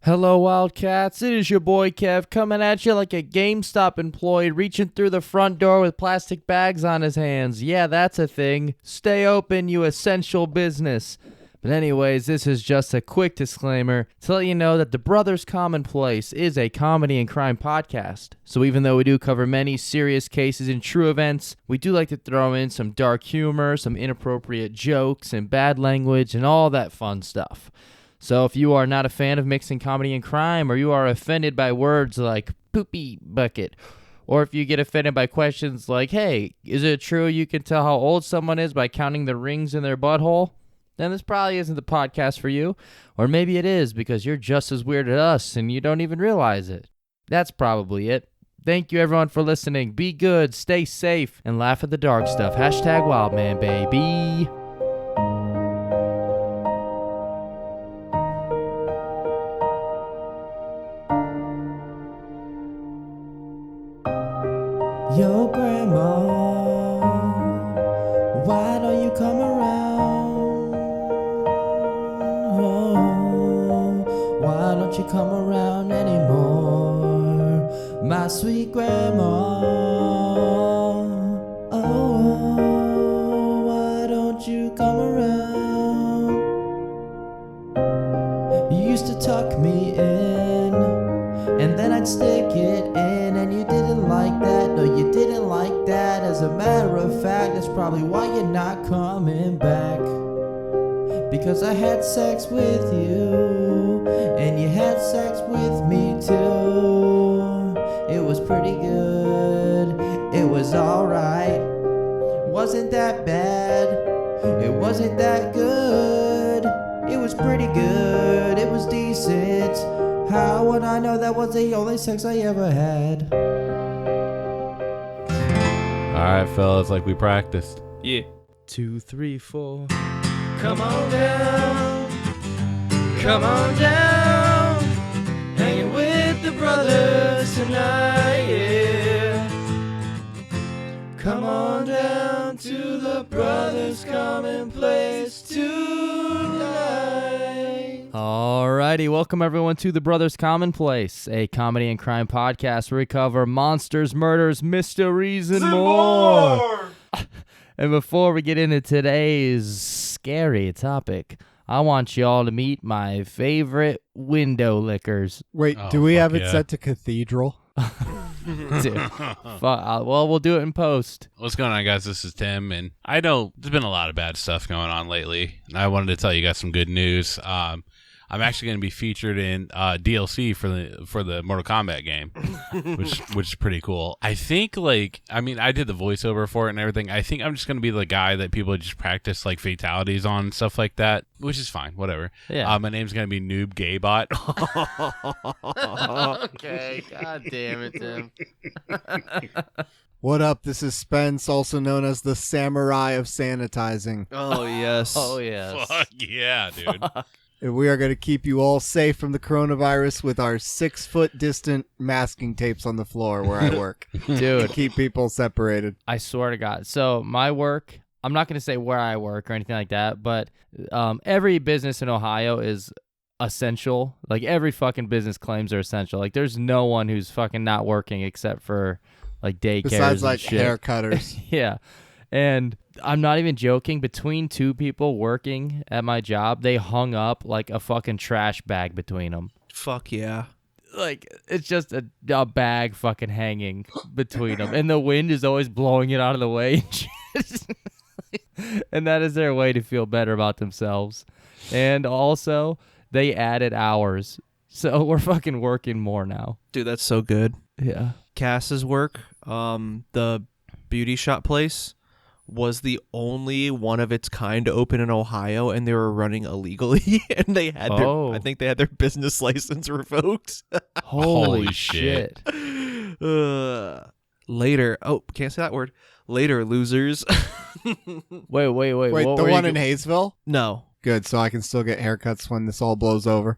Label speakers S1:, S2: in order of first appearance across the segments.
S1: Hello, Wildcats. It is your boy Kev coming at you like a GameStop employee reaching through the front door with plastic bags on his hands. Yeah, that's a thing. Stay open, you essential business. But anyways, this is just a quick disclaimer to let you know that the Commonplace is a comedy and crime podcast. So even though we do cover many serious cases and true events, we do like to throw in some dark humor, some inappropriate jokes, and bad language, and all that fun stuff. So if you are not a fan of mixing comedy and crime, or you are offended by words like poopy bucket, or if you get offended by questions like, hey, is it true you can tell how old someone is by counting the rings in their butthole? Then this probably isn't the podcast for you. Or maybe it is because you're just as weird as us and you don't even realize it. That's probably it. Thank you everyone for listening. Be good, stay safe, and laugh at the dark stuff. Hashtag Wildman, baby.
S2: Yo, Grandma, why don't you come around? Oh, why don't you come around anymore? My sweet Grandma, oh, why don't you come around? You used to tuck me in, and then I'd stick it in, and you didn't like that. No, you didn't like that. As a matter of fact, that's probably why you're not coming back. Because I had sex with you, and you had sex with me too. It was pretty good. It was alright. Wasn't that bad. It wasn't that good. It was pretty good. It was decent. How would I know that was the only sex I ever had?
S3: Alright, fellas, like we practiced.
S1: Yeah. 2, 3, 4.
S2: Come on down. Come on down. Hanging with the brothers tonight, yeah. Come on down to the Brotherscommon.place tonight.
S1: Alrighty, welcome everyone to the Brotherscommon.place, a comedy and crime podcast where we cover monsters, murders, mysteries, and more. And before we get into today's scary topic, I want y'all to meet my favorite window lickers.
S4: Wait, do we have it set to cathedral?
S1: Dude, well, we'll do it in post.
S3: What's going on, guys? This is Tim, and I know there's been a lot of bad stuff going on lately, and I wanted to tell you guys some good news. I'm actually going to be featured in DLC for the Mortal Kombat game, which is pretty cool. I think, I did the voiceover for it and everything. I think I'm just going to be the guy that people just practice like fatalities on and stuff like that, which is fine, whatever.
S1: Yeah.
S3: My name's going to be Noob Gaybot.
S1: Okay, god damn it, Tim.
S4: What up? This is Spence, also known as the Samurai of Sanitizing.
S2: Oh, yes.
S1: Oh, yes.
S3: Fuck yeah, dude.
S4: And we are going to keep you all safe from the coronavirus with our 6-foot distant masking tapes on the floor where I work.
S1: Dude.
S4: To keep people separated.
S1: I swear to God. So my work, I'm not going to say where I work or anything like that, but every business in Ohio is essential. Like every fucking business claims they're essential. Like there's no one who's fucking not working except for like daycares
S4: Besides
S1: and
S4: like
S1: shit.
S4: hair cutters.
S1: Yeah. And I'm not even joking. Between two people working at my job, they hung up like a fucking trash bag between them.
S2: Fuck yeah.
S1: Like, it's just a bag fucking hanging between them. And the wind is always blowing it out of the way. And that is their way to feel better about themselves. And also, they added hours. So we're fucking working more now.
S2: Dude, that's so good.
S1: Yeah.
S2: Cass's work, the beauty shop place, was the only one of its kind to open in Ohio, and they were running illegally, and they had I think they had their business license revoked.
S1: Holy shit.
S2: Later, can't say that word. Later, losers.
S1: Wait,
S4: Wait,
S1: what
S4: the
S1: were
S4: one
S1: you
S4: in Hayesville?
S2: No.
S4: Good, so I can still get haircuts when this all blows over.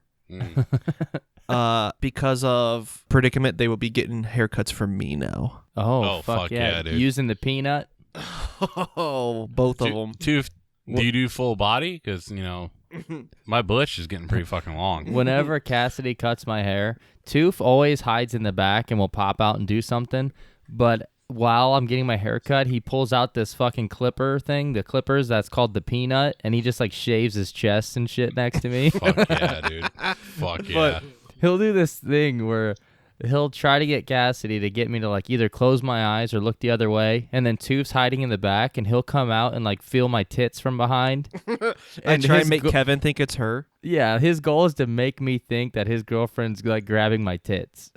S2: Because of predicament, they will be getting haircuts from me now.
S1: Oh, fuck yeah,
S3: dude.
S1: Using the peanut?
S2: Oh, both of them.
S3: Do you do full body? Because, My bush is getting pretty fucking long.
S1: Whenever Cassidy cuts my hair, Toof always hides in the back and will pop out and do something. But while I'm getting my hair cut, he pulls out this fucking clipper thing, the clippers that's called the Peanut, and he just like shaves his chest and shit next to me.
S3: Fuck yeah, dude. Fuck yeah.
S1: But he'll do this thing where he'll try to get Cassidy to get me to like either close my eyes or look the other way, and then Toof's hiding in the back, and he'll come out and like feel my tits from behind.
S5: And try and make Kevin think it's her.
S1: Yeah, his goal is to make me think that his girlfriend's like grabbing my tits.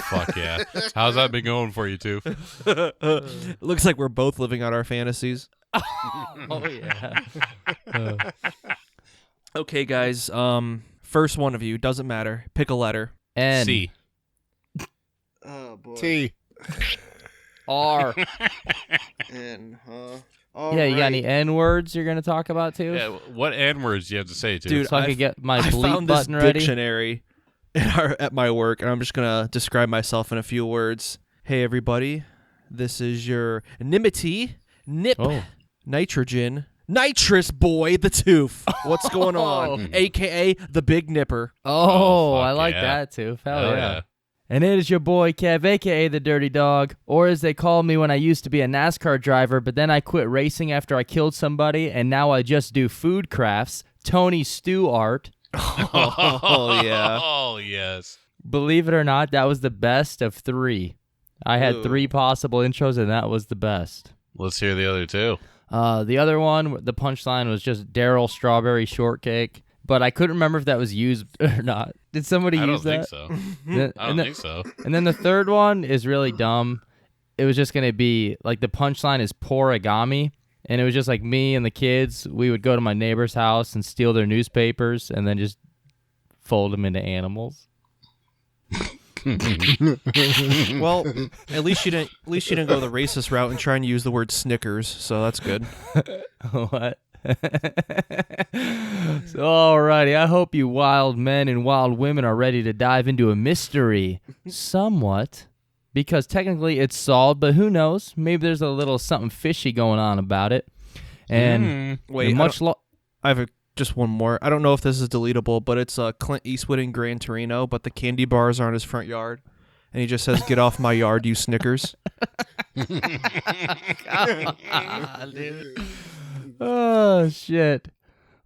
S3: Fuck yeah. How's that been going for you, too?
S5: Looks like we're both living out our fantasies.
S1: Oh yeah.
S5: Okay, guys. First one of you, doesn't matter. Pick a letter.
S1: N.
S3: C.
S6: Oh boy.
S4: T.
S1: R.
S6: N, huh?
S1: Yeah, you got any N words you're gonna talk about too?
S3: Yeah, what N words do you have to say, too?
S5: Dude,
S1: So I could get my
S5: I
S1: bleep
S5: found this
S1: button ready.
S5: dictionary at my work, and I'm just going to describe myself in a few words. Hey, everybody. This is your enmity, nip, nitrogen, nitrous boy, the tooth. What's going on? A.K.A. the big nipper.
S1: Oh,
S3: fuck
S1: I like
S3: yeah.
S1: that too. Hell
S3: Hell
S1: yeah.
S3: yeah.
S1: And it is your boy Kev, aka the Dirty Dog, or as they called me when I used to be a NASCAR driver, but then I quit racing after I killed somebody, and now I just do food crafts. Tony Stewart.
S5: Oh, yeah.
S3: Oh, yes.
S1: Believe it or not, that was the best of 3. I had
S5: Ooh.
S1: 3 possible intros, and that was the best.
S3: Let's hear the other two.
S1: The other one, the punchline was just Daryl Strawberry Shortcake, but I couldn't remember if that was used or not. Did somebody
S3: I
S1: use
S3: don't
S1: that?
S3: think so.
S1: Th-
S3: I
S1: and
S3: don't
S1: then-
S3: think so.
S1: And then the third one is really dumb. It was just going to be, like, the punchline is porigami, and it was just like me and the kids. We would go to my neighbor's house and steal their newspapers and then just fold them into animals.
S5: Well, at least you didn't go the racist route and try and use the word Snickers, so that's good.
S1: What? So, alrighty, I hope you wild men and wild women are ready to dive into a mystery somewhat, because technically it's solved, but who knows? Maybe there's a little something fishy going on about it. And
S5: Wait,
S1: much
S5: I have just one more. I don't know if this is deletable, but it's Clint Eastwood in Gran Torino, but the candy bars are in his front yard. And he just says, "Get off my yard, you Snickers."
S1: Oh, shit.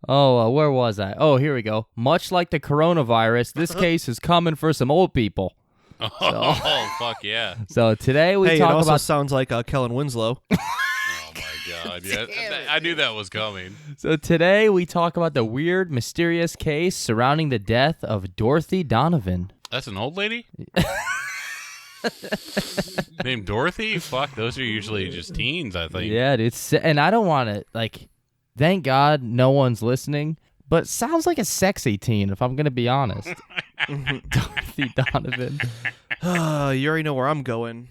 S1: Oh, where was I? Oh, here we go. Much like the coronavirus, this case is coming for some old people.
S3: Oh, fuck yeah.
S1: So today we
S5: Hey, it
S1: talk
S5: also
S1: about...
S5: sounds like Kellen Winslow.
S3: Oh, my God. Yeah, I knew that was coming.
S1: So today we talk about the weird, mysterious case surrounding the death of Dorothy Donovan.
S3: That's an old lady? Named Dorothy? Fuck, those are usually just teens, I think.
S1: Yeah, dude. And I don't want to, like, thank God no one's listening, but sounds like a sexy teen, if I'm going to be honest. Dorothy Donovan.
S5: You already know where I'm going.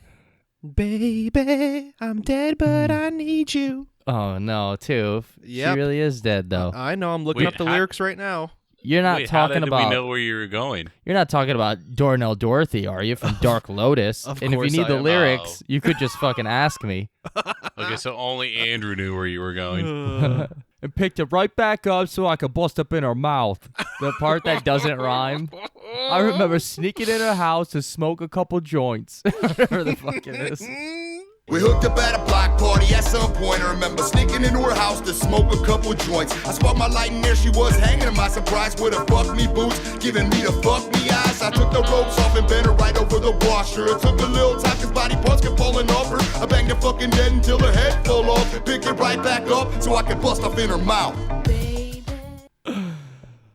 S5: Baby, I'm dead, but I need you.
S1: Oh, no, too.
S5: Yep.
S1: She really is dead, though.
S5: I know. I'm looking
S3: Wait,
S5: up the
S3: how-
S5: lyrics right now.
S1: You're not
S3: Wait, how
S1: talking
S3: did
S1: about...
S3: we know where you were going?
S1: You're not talking about Dornell Dorothy, are you, from Dark Lotus?
S5: Of
S1: And if you
S5: course
S1: need
S5: I
S1: the
S5: am.
S1: lyrics,
S3: Oh.
S1: you could just fucking ask me.
S3: Okay, so only Andrew knew where you were going.
S1: And picked it right back up so I could bust up in her mouth. The part that doesn't rhyme. I remember sneaking in her house to smoke a couple joints. Whatever the fuck it is.
S7: We hooked up at a block party at some point. I remember sneaking into her house to smoke a couple joints. I sparked my light and there she was hanging to my surprise with her fuck me boots, giving me the fuck me eyes. I took the ropes off and bent her right over the washer. It took a little time cause body parts kept falling off her. I banged her fucking dead until her head fell off. Picked it right back up so I could bust off in her mouth.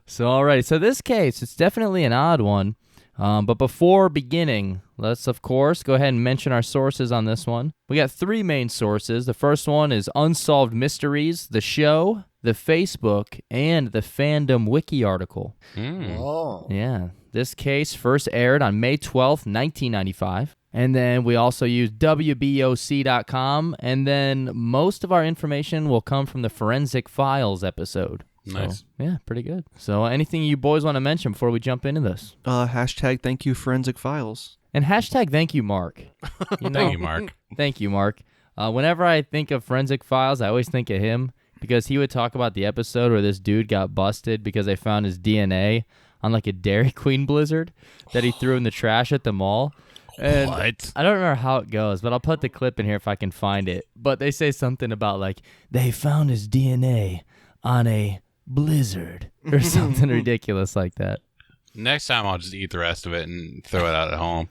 S1: So, alright. So this case, it's definitely an odd one. But before beginning, let's, of course, go ahead and mention our sources on this one. We got 3 main sources. The first one is Unsolved Mysteries, the show, the Facebook, and the Fandom Wiki article.
S4: Oh.
S1: Yeah. This case first aired on May 12th, 1995. And then we also use WBOC.com. And then most of our information will come from the Forensic Files episode.
S3: Nice.
S1: So, yeah, pretty good. So anything you boys want to mention before we jump into this?
S5: Hashtag thank you, Forensic Files.
S1: And hashtag thank you, Mark. You know,
S3: Thank you, Mark.
S1: Thank you, Mark. Whenever I think of Forensic Files, I always think of him because he would talk about the episode where this dude got busted because they found his DNA on like a Dairy Queen blizzard that he threw in the trash at the mall. And
S3: What?
S1: I don't remember how it goes, but I'll put the clip in here if I can find it. But they say something about like they found his DNA on a blizzard or something ridiculous like that.
S3: Next time I'll just eat the rest of it and throw it out at home.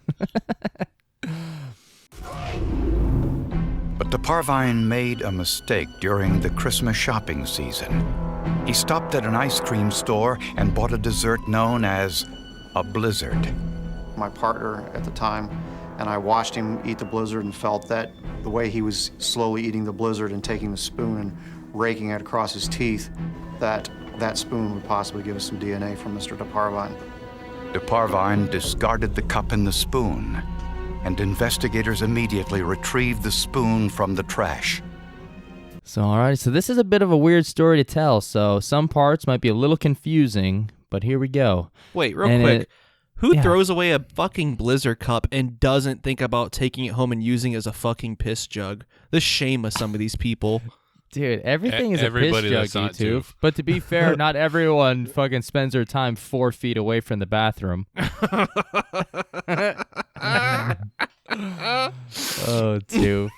S8: But DeParvine made a mistake during the Christmas shopping season. He stopped at an ice cream store and bought a dessert known as a blizzard.
S9: My partner at the time and I watched him eat the blizzard and felt that the way he was slowly eating the blizzard and taking the spoon and raking it across his teeth, that spoon would possibly give us some DNA from Mr. DeParvine.
S8: DeParvine discarded the cup and the spoon, and investigators immediately retrieved the spoon from the trash.
S1: So, all right, so this is a bit of a weird story to tell, so some parts might be a little confusing, but here we go.
S5: Wait, real
S1: And
S5: quick. Who
S1: yeah.
S5: throws away a fucking blizzard cup and doesn't think about taking it home and using it as a fucking piss jug? The shame of some of these people.
S1: Dude, everything is a
S3: Everybody
S1: piss
S3: that's
S1: jug,
S3: not
S1: YouTube.
S3: too.
S1: But to be fair, not everyone fucking spends their time 4 feet away from the bathroom. Oh, too.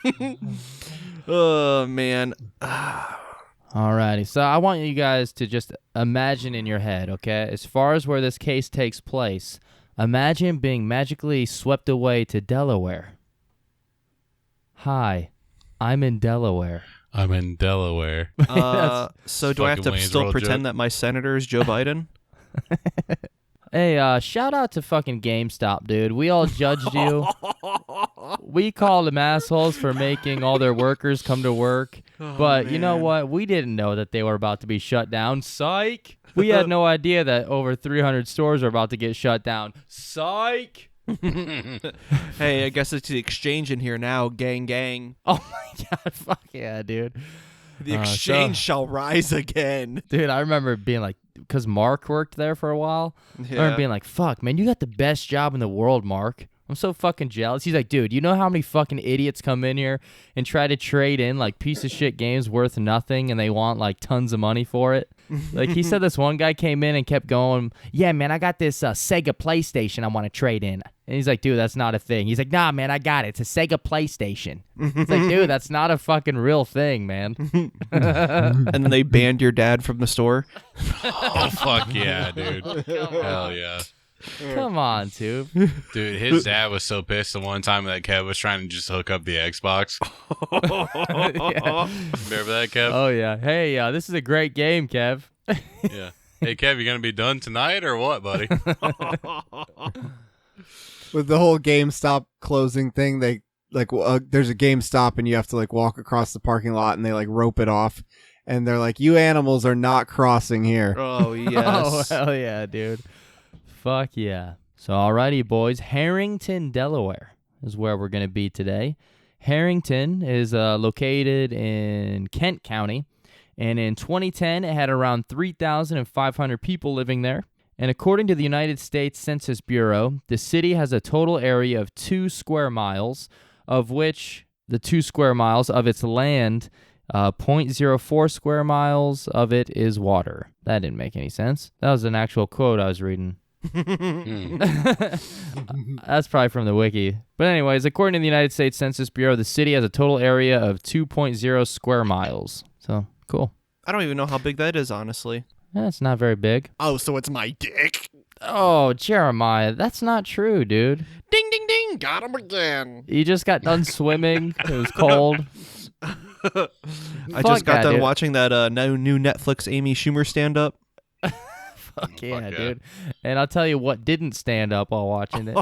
S5: Oh, man.
S1: Alrighty, so I want you guys to just imagine in your head, okay? As far as where this case takes place, imagine being magically swept away to Delaware. Hi, I'm in Delaware.
S3: I'm in Delaware.
S5: So do I have
S3: fucking
S5: to
S3: Wayne's
S5: still
S3: World
S5: pretend
S3: joke.
S5: that my senator is Joe Biden?
S1: Hey, shout out to fucking GameStop, dude. We all judged you. We called them assholes for making all their workers come to work. But you know what? We didn't know that they were about to be shut down. Psych! We had no idea that over 300 stores were about to get shut down. Psych!
S5: Hey, I guess it's the exchange in here now, gang, gang.
S1: Oh my god, fuck yeah, dude.
S5: The exchange shall rise again.
S1: Dude, I remember being like, because Mark worked there for a while. I
S5: Yeah.
S1: remember being like, fuck, man, you got the best job in the world, Mark. I'm so fucking jealous. He's like, dude, you know how many fucking idiots come in here and try to trade in like piece of shit games worth nothing and they want like tons of money for it? Like he said this one guy came in and kept going, yeah, man, I got this Sega PlayStation I want to trade in. And he's like, dude, that's not a thing. He's like, nah, man, I got it. It's a Sega PlayStation. It's like, dude, that's not a fucking real thing, man.
S5: And then they banned your dad from the store.
S3: Oh, fuck yeah, dude. Hell yeah.
S1: Come on, Tube.
S3: Dude, his dad was so pissed the one time that Kev was trying to just hook up the Xbox.
S1: Yeah.
S3: Remember that, Kev?
S1: Oh, yeah. Hey, this is a great game, Kev.
S3: Yeah. Hey, Kev, you going to be done tonight or what, buddy?
S4: With the whole GameStop closing thing, they like there's a GameStop and you have to like walk across the parking lot and they like rope it off, and they're like, you animals are not crossing here.
S5: Oh, yes.
S1: Oh, hell yeah, dude. Fuck yeah. So, alrighty, boys. Harrington, Delaware is where we're going to be today. Harrington is located in Kent County, and in 2010, it had around 3,500 people living there. And according to the United States Census Bureau, the city has a total area of 2 square miles, of which the 2 square miles of its land, 0.04 square miles of it is water. That didn't make any sense. That was an actual quote I was reading. That's probably from the wiki. But anyways, according to the United States Census Bureau, the city has a total area of 2.0 square miles. So, cool.
S5: I don't even know how big that is, honestly.
S1: That's not very big.
S6: Oh, so it's my dick.
S1: Oh, Jeremiah, that's not true, dude.
S6: Ding, ding, ding. Got him again.
S1: You just got done swimming. It was cold.
S5: I just got done watching that new Netflix Amy Schumer stand-up.
S1: Fuck yeah,
S3: yeah.
S1: dude. And I'll tell you what didn't stand up while watching it.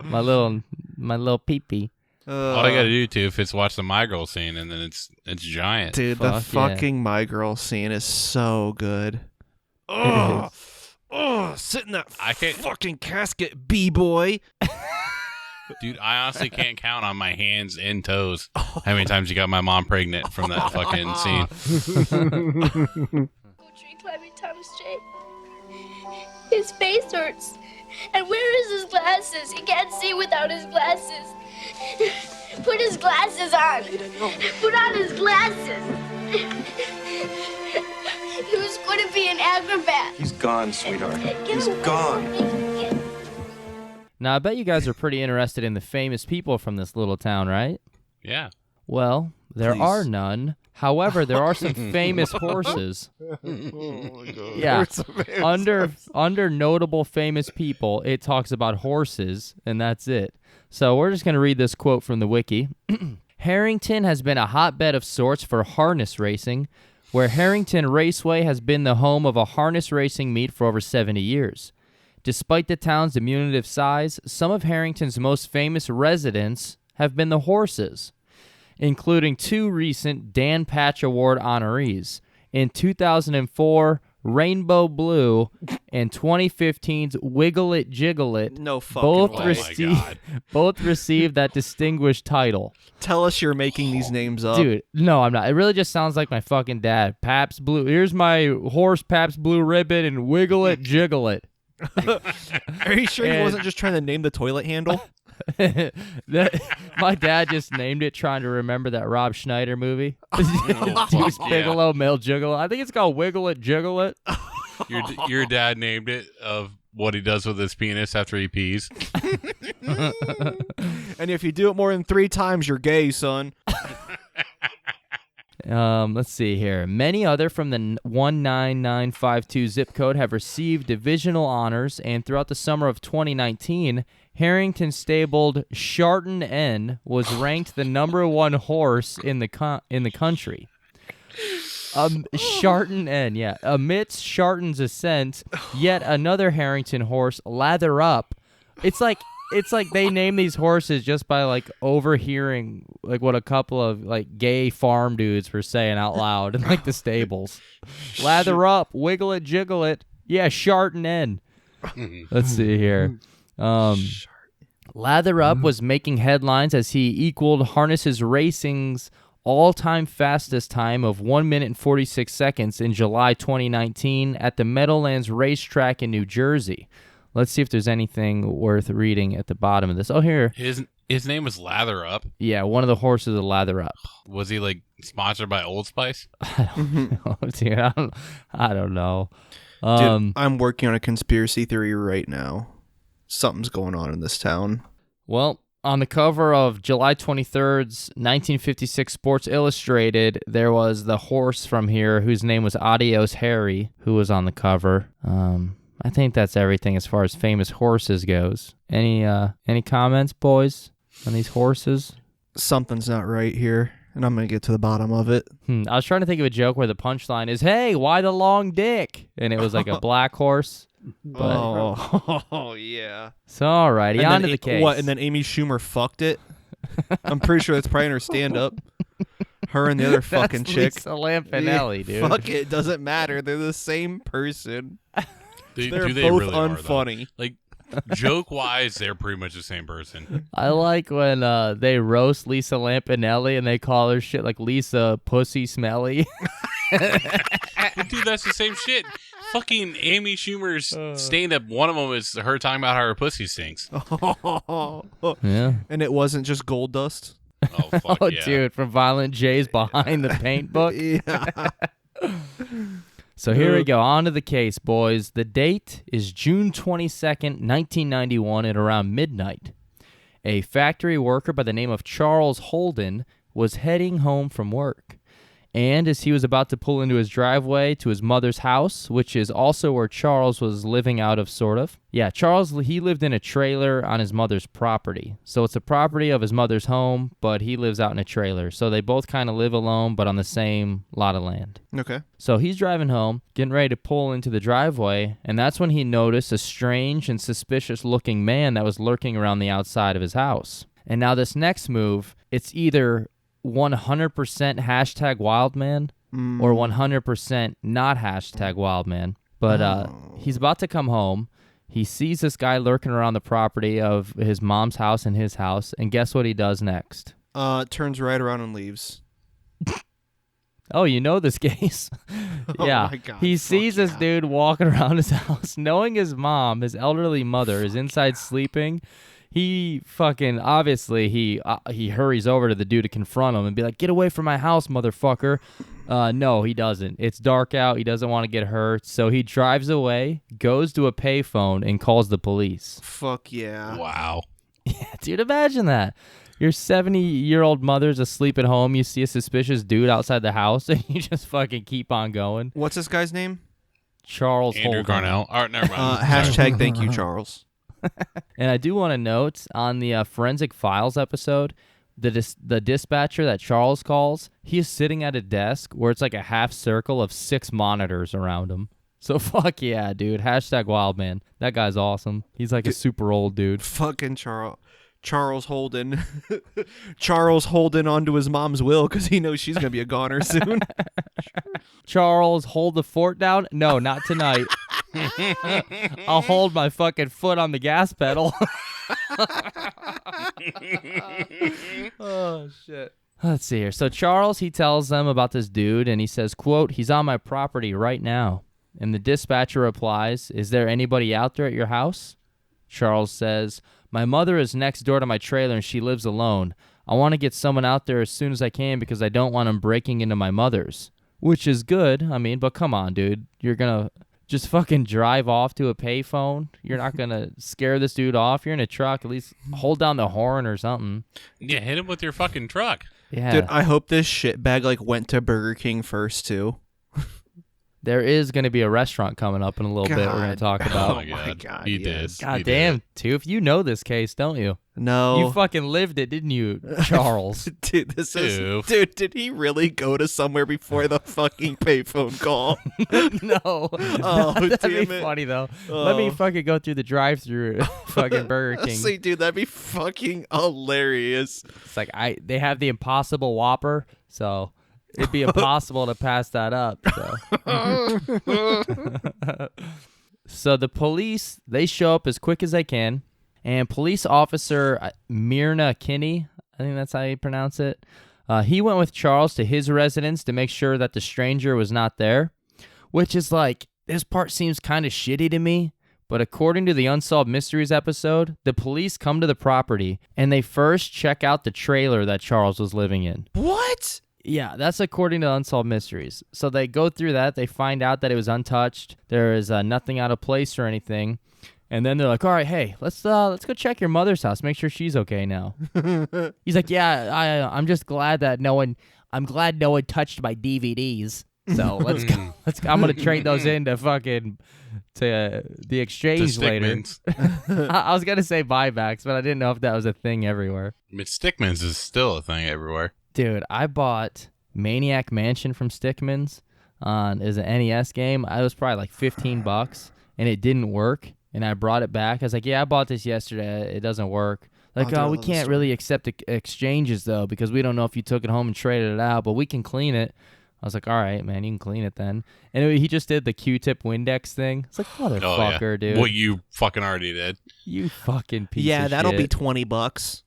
S1: my little pee-pee.
S3: All I got to do, too, if it's watch the My Girl scene, and then it's giant.
S5: Dude, the
S1: Fuck yeah.
S5: fucking My Girl scene is so good.
S1: It is.
S5: Sit in that
S3: I can't-
S5: fucking casket, B-boy.
S3: Dude, I honestly can't count on my hands and toes how many times you got my mom pregnant from that fucking scene.
S10: Tree climbing Tom straight. His face hurts. And where is his glasses? He can't see without his glasses. Put his glasses on. Put on his glasses. He was going to be an acrobat.
S11: He's gone, sweetheart.
S10: Get
S11: He's
S10: away
S11: gone.
S10: from me.
S1: Now, I bet you guys are pretty interested in the famous people from this little town, right?
S3: Yeah.
S1: Well, there
S5: Please.
S1: are none. However, there are some famous horses. Yeah. Under notable famous people, it talks about horses, and that's it. So we're just going to read this quote from the wiki. Harrington has been a hotbed of sorts for harness racing, where Harrington Raceway has been the home of a harness racing meet for over 70 years. Despite the town's diminutive size, some of Harrington's most famous residents have been the horses, including 2 recent Dan Patch Award honorees. In 2004, Rainbow Blue, and 2015's Wiggle It Jiggle It.
S5: No fucking way.
S1: Both received that distinguished title.
S5: Tell us you're making these names up.
S1: Dude, no, I'm not. It really just sounds like my fucking dad. Pabst Blue. Here's my horse, Pabst Blue Ribbon, and Wiggle It Jiggle It.
S5: Are you sure he wasn't just trying to name the toilet handle?
S1: My dad just named it trying to remember that Rob Schneider movie. Deuce Bigelow, Male Gigolo. I think it's called Wiggle It Jiggle It.
S3: Your dad named it of what he does with his penis after he pees.
S5: And if you do it more than 3 times, you're gay, son.
S1: Let's see here. Many other from the 19952 zip code have received divisional honors, and throughout the summer of 2019, Harrington stabled Sharton N was ranked the #1 horse in the country. Sharton N, yeah. Amidst Sharton's ascent, yet another Harrington horse, Lather Up. It's like they name these horses just by like overhearing like what a couple of like gay farm dudes were saying out loud in like the stables. Lather Up, Wiggle It, Jiggle It. Yeah, Sharton N. Let's see here. Lather Up was making headlines as he equaled Harnesses Racing's all-time fastest time of 1 minute and 46 seconds in July 2019 at the Meadowlands Racetrack in New Jersey. Let's see if there's anything worth reading at the bottom of this. Oh, here.
S3: His name was Lather Up?
S1: Yeah, one of the horses is Lather Up.
S3: Was he, like, sponsored by Old Spice?
S1: I don't know, dude. I don't know.
S5: Dude, I'm working on a conspiracy theory right now. Something's going on in this town.
S1: Well, on the cover of July 23rd's 1956 Sports Illustrated, there was the horse from here whose name was Adios Harry, who was on the cover. I think that's everything as far as famous horses goes. Any comments, boys, on these horses?
S5: Something's not right here, and I'm going to get to the bottom of it.
S1: I was trying to think of a joke where the punchline is, "Hey, why the long dick?" And it was like a black horse. But,
S5: oh, yeah.
S1: So, alrighty, on to the case.
S5: What, and then Amy Schumer fucked it? I'm pretty sure that's probably in her stand-up. Her and the other fucking chick.
S1: Lisa Lampanelli, dude.
S5: Fuck it, doesn't matter. They're the same person. They're
S3: Do they
S5: both
S3: really
S5: unfunny.
S3: Like, joke-wise, they're pretty much the same person.
S1: I like when they roast Lisa Lampanelli and they call her shit like Lisa Pussy Smelly.
S3: Dude, that's the same shit. Fucking Amy Schumer's stand-up, one of them is her talking about how her pussy stinks.
S1: Yeah.
S5: And it wasn't just gold dust?
S3: Oh, fuck
S1: Oh,
S3: yeah.
S1: dude, from Violent J's Behind the Paint book.
S5: Yeah.
S1: So here we go. On to the case, boys. The date is June 22nd, 1991 at around midnight. A factory worker by the name of Charles Holden was heading home from work. And as he was about to pull into his driveway to his mother's house, which is also where Charles was living out of, sort of. Yeah, Charles, he lived in a trailer on his mother's property. So it's a property of his mother's home, but he lives out in a trailer. So they both kind of live alone, but on the same lot of land.
S5: Okay.
S1: So he's driving home, getting ready to pull into the driveway, and that's when he noticed a strange and suspicious-looking man that was lurking around the outside of his house. And now this next move, it's either 100% hashtag Wildman or 100% not hashtag Wildman. But he's about to come home. He sees this guy lurking around the property of his mom's house and his house, and guess what he does next?
S5: Turns right around and leaves.
S1: Oh, you know this case. Yeah.
S5: Oh my God,
S1: he sees this dude walking around his house, knowing his mom, his elderly mother, is inside sleeping. He fucking obviously he hurries over to the dude to confront him and be like, "Get away from my house, motherfucker." No, he doesn't. It's dark out. He doesn't want to get hurt, so he drives away, goes to a payphone, and calls the police.
S5: Fuck yeah.
S3: Wow.
S1: Yeah, dude, imagine that. Your 70-year-old mother's asleep at home. You see a suspicious dude outside the house, and you just fucking keep on going.
S5: What's this guy's name?
S1: Charles
S3: Andrew
S1: Holden.
S3: Garnell. All right, never mind.
S5: Hashtag thank you, Charles.
S1: And I do want to note on the Forensic Files episode, the dispatcher that Charles calls, he is sitting at a desk where it's like a half circle of 6 monitors around him. So fuck yeah, dude. Hashtag Wildman. That guy's awesome. He's like a super old dude.
S5: Fucking Charles Holden. Charles Holden onto his mom's will because he knows she's going to be a goner soon.
S1: Charles, hold the fort down? No, not tonight. I'll hold my fucking foot on the gas pedal.
S5: Oh, shit.
S1: Let's see here. So Charles, he tells them about this dude, and he says, quote, "He's on my property right now." And the dispatcher replies, "Is there anybody out there at your house?" Charles says, "My mother is next door to my trailer, and she lives alone. I want to get someone out there as soon as I can because I don't want him breaking into my mother's." Which is good, I mean, but come on, dude. You're going to just fucking drive off to a payphone? You're not going to scare this dude off? You're in a truck. At least hold down the horn or something.
S3: Yeah, hit him with your fucking truck.
S1: Yeah.
S5: Dude, I hope this shitbag went to Burger King first, too.
S1: There is going to be a restaurant coming up in a little bit we're going to talk about.
S3: Oh my God. He
S5: yes.
S3: did.
S1: God
S3: He
S1: damn,
S3: did.
S1: Toof. You know this case, don't you?
S5: No.
S1: You fucking lived it, didn't you, Charles?
S5: Dude, dude, did he really go to somewhere before the fucking payphone call?
S1: No.
S5: Oh,
S1: That'd
S5: damn
S1: be
S5: it.
S1: funny, though. Let me
S5: Oh.
S1: fucking go through the drive-thru fucking Burger King.
S5: See, dude, that'd be fucking hilarious.
S1: It's like they have the Impossible Whopper, so it'd be impossible to pass that up. So. So the police, they show up as quick as they can, and police officer Myrna Kinney, I think that's how you pronounce it, he went with Charles to his residence to make sure that the stranger was not there, which is like, this part seems kind of shitty to me, but according to the Unsolved Mysteries episode, the police come to the property, and they first check out the trailer that Charles was living in.
S5: What?
S1: Yeah, that's according to Unsolved Mysteries. So they go through that. They find out that it was untouched. There is nothing out of place or anything. And then they're like, "All right, hey, let's go check your mother's house. Make sure she's okay now." He's like, "Yeah, I'm just glad that I'm glad no one touched my DVDs. So let's go. I'm gonna trade those in to the exchange later." I was gonna say buybacks, but I didn't know if that was a thing everywhere.
S3: I mean, Stickman's is still a thing everywhere.
S1: Dude, I bought Maniac Mansion from Stickman's as an NES game. It was probably like $15, and it didn't work. And I brought it back. I was like, "Yeah, I bought this yesterday. It doesn't work." Like,
S5: dude, I
S1: "Oh, we
S5: love
S1: can't
S5: this
S1: really accept exchanges though because we don't know if you took it home and traded it out, but we can clean it." I was like, "All right, man, you can clean it then." And he just did the Q-tip Windex thing. It's like, motherfucker, dude.
S3: What you fucking already did.
S1: You fucking piece
S5: Yeah,
S1: of
S5: that'll be
S1: shit.
S5: $20.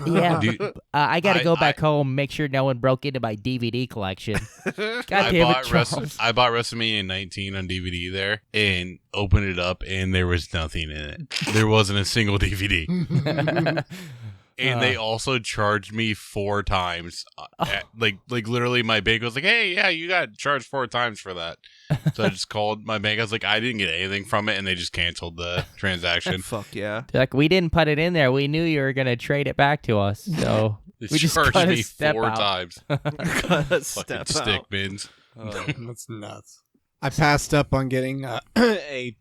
S1: Yeah,
S3: Dude,
S1: I gotta go back home, make sure no one broke into my DVD collection. God damn it, Charles.
S3: I bought WrestleMania 19 on DVD there and opened it up, and there was nothing in it. There wasn't a single DVD. And they also charged me 4 times. Like literally, my bank was like, "Hey, yeah, you got charged 4 times for that." So I just called my bank. I was like, "I didn't get anything from it," and they just canceled the transaction.
S5: Fuck yeah.
S1: They're like, "We didn't put it in there. We knew you were gonna trade it back to us, so
S3: They
S1: we just
S3: charged
S1: gotta
S3: me
S1: step
S3: 4
S1: out."
S3: times.
S5: Gotta
S3: Fucking
S5: step
S3: stick
S5: out.
S3: bins.
S4: That's nuts. I passed up on getting a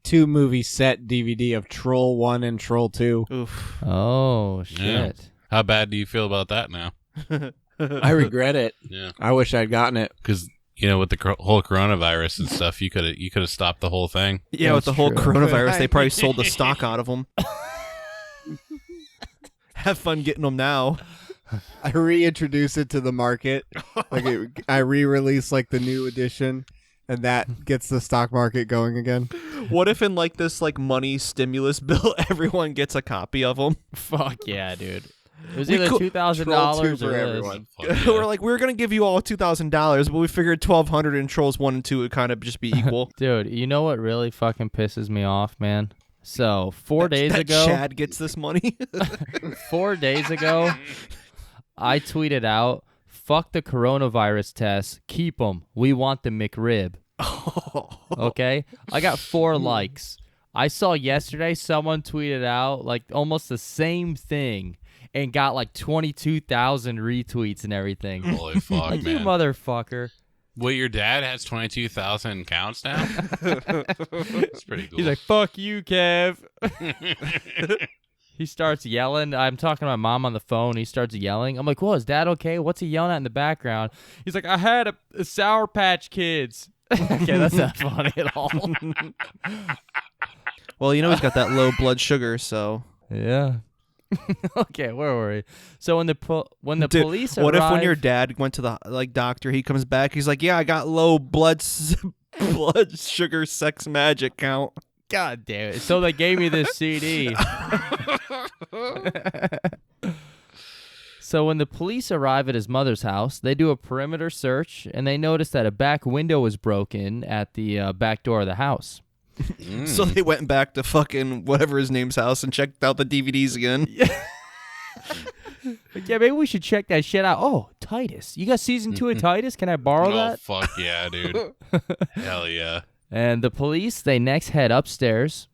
S4: 2-movie set DVD of Troll 1 and Troll 2.
S5: Oof.
S1: Oh shit!
S3: Yeah. How bad do you feel about that now?
S4: I regret it.
S3: Yeah,
S4: I wish I'd gotten it.
S3: because with the whole coronavirus and stuff, you could have stopped the whole thing.
S5: Yeah, with the
S1: That's
S5: whole
S1: true.
S5: coronavirus, they probably sold the stock out of them. Have fun getting them now.
S4: I reintroduce it to the market. I re-release like the new edition, and that gets the stock market going again.
S5: What if in like this money stimulus bill, everyone gets a copy of them?
S1: Fuck yeah, dude! It was
S5: We
S1: either
S5: could-
S1: $2,000
S4: Troll 2
S1: or
S4: for
S1: this.
S4: everyone.
S3: Fuck yeah.
S5: We're like, we were gonna give you all $2,000, but we figured $1,200 and Trolls 1 and 2 would kind of just be equal.
S1: Dude, you know what really fucking pisses me off, man? So 4 days ago,
S5: Chad gets this money.
S1: 4 days ago, I tweeted out, "Fuck the coronavirus tests. Keep them. We want the McRib." Okay? I got 4 likes. I saw yesterday someone tweeted out like almost the same thing and got like 22,000 retweets and everything.
S3: Holy fuck,
S1: Like,
S3: man.
S1: you motherfucker.
S3: Wait, your dad has 22,000 counts now? That's pretty cool.
S1: He's like, "Fuck you, Kev." He starts yelling. I'm talking to my mom on the phone. He starts yelling. I'm like, "Whoa, is Dad okay? What's he yelling at in the background?" He's like, "I had a Sour Patch Kids." Okay, that's not funny at all.
S5: Well, you know he's got that low blood sugar, so.
S1: Yeah. Okay, where were we? So when the
S5: Dude,
S1: police
S5: what if when
S1: arrive-
S5: your dad went to the doctor, he comes back, he's like, "Yeah, I got low blood sugar sex magic count."
S1: God damn it. So they gave me this CD. So when the police arrive at his mother's house, they do a perimeter search, and they notice that a back window was broken at the back door of the house.
S5: So they went back to fucking whatever his name's house and checked out the DVDs again.
S1: Like, yeah, maybe we should check that shit out. Oh, Titus. You got season 2 of Titus? Can I borrow
S3: Oh,
S1: that?
S3: fuck yeah, dude. Hell yeah.
S1: And the police, they next head upstairs,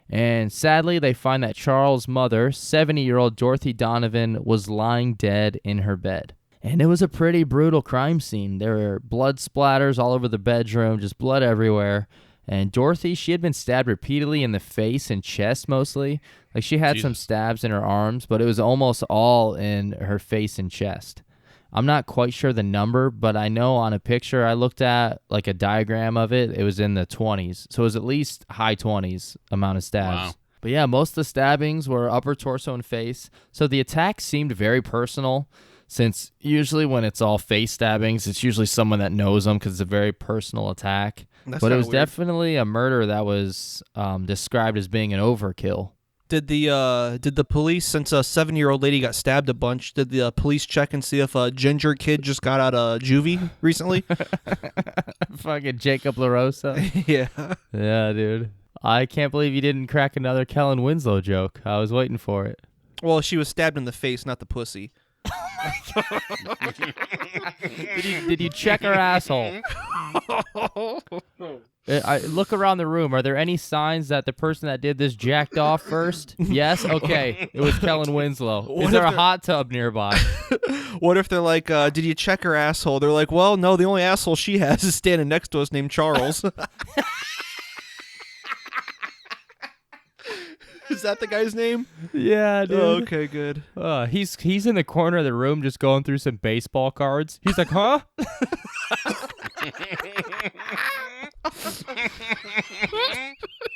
S1: and sadly, they find that Charles' mother, 70-year-old Dorothy Donovan, was lying dead in her bed. And it was a pretty brutal crime scene. There were blood splatters all over the bedroom, just blood everywhere. And Dorothy, she had been stabbed repeatedly in the face and chest mostly. Like, she had some stabs in her arms, but it was almost all in her face and chest. I'm not quite sure the number, but I know on a picture I looked at, like a diagram of it, it was in the 20s. So it was at least high 20s amount of stabs.
S3: Wow.
S1: But yeah, most of the stabbings were upper torso and face. So the attack seemed very personal, since usually when it's all face stabbings, it's usually someone that knows them because it's a very personal attack. But it was definitely a murder that was described as being an overkill.
S5: Did the police, since a 7-year-old lady got stabbed a bunch, did the police check and see if a ginger kid just got out of juvie recently?
S1: Fucking Jacob LaRosa.
S5: Yeah.
S1: Yeah, dude. I can't believe you didn't crack another Kellen Winslow joke. I was waiting for it.
S5: Well, she was stabbed in the face, not the pussy.
S1: Did you check her asshole? I look around the room. Are there any signs that the person that did this jacked off first? Yes? Okay. It was Kellen Winslow. Is there a hot tub nearby?
S5: What if they're like, did you check her asshole? They're like, well, no, the only asshole she has is standing next to us named Charles. Is that the guy's name?
S1: Yeah, dude.
S5: Oh, okay, good.
S1: He's in the corner of the room just going through some baseball cards. He's like, huh?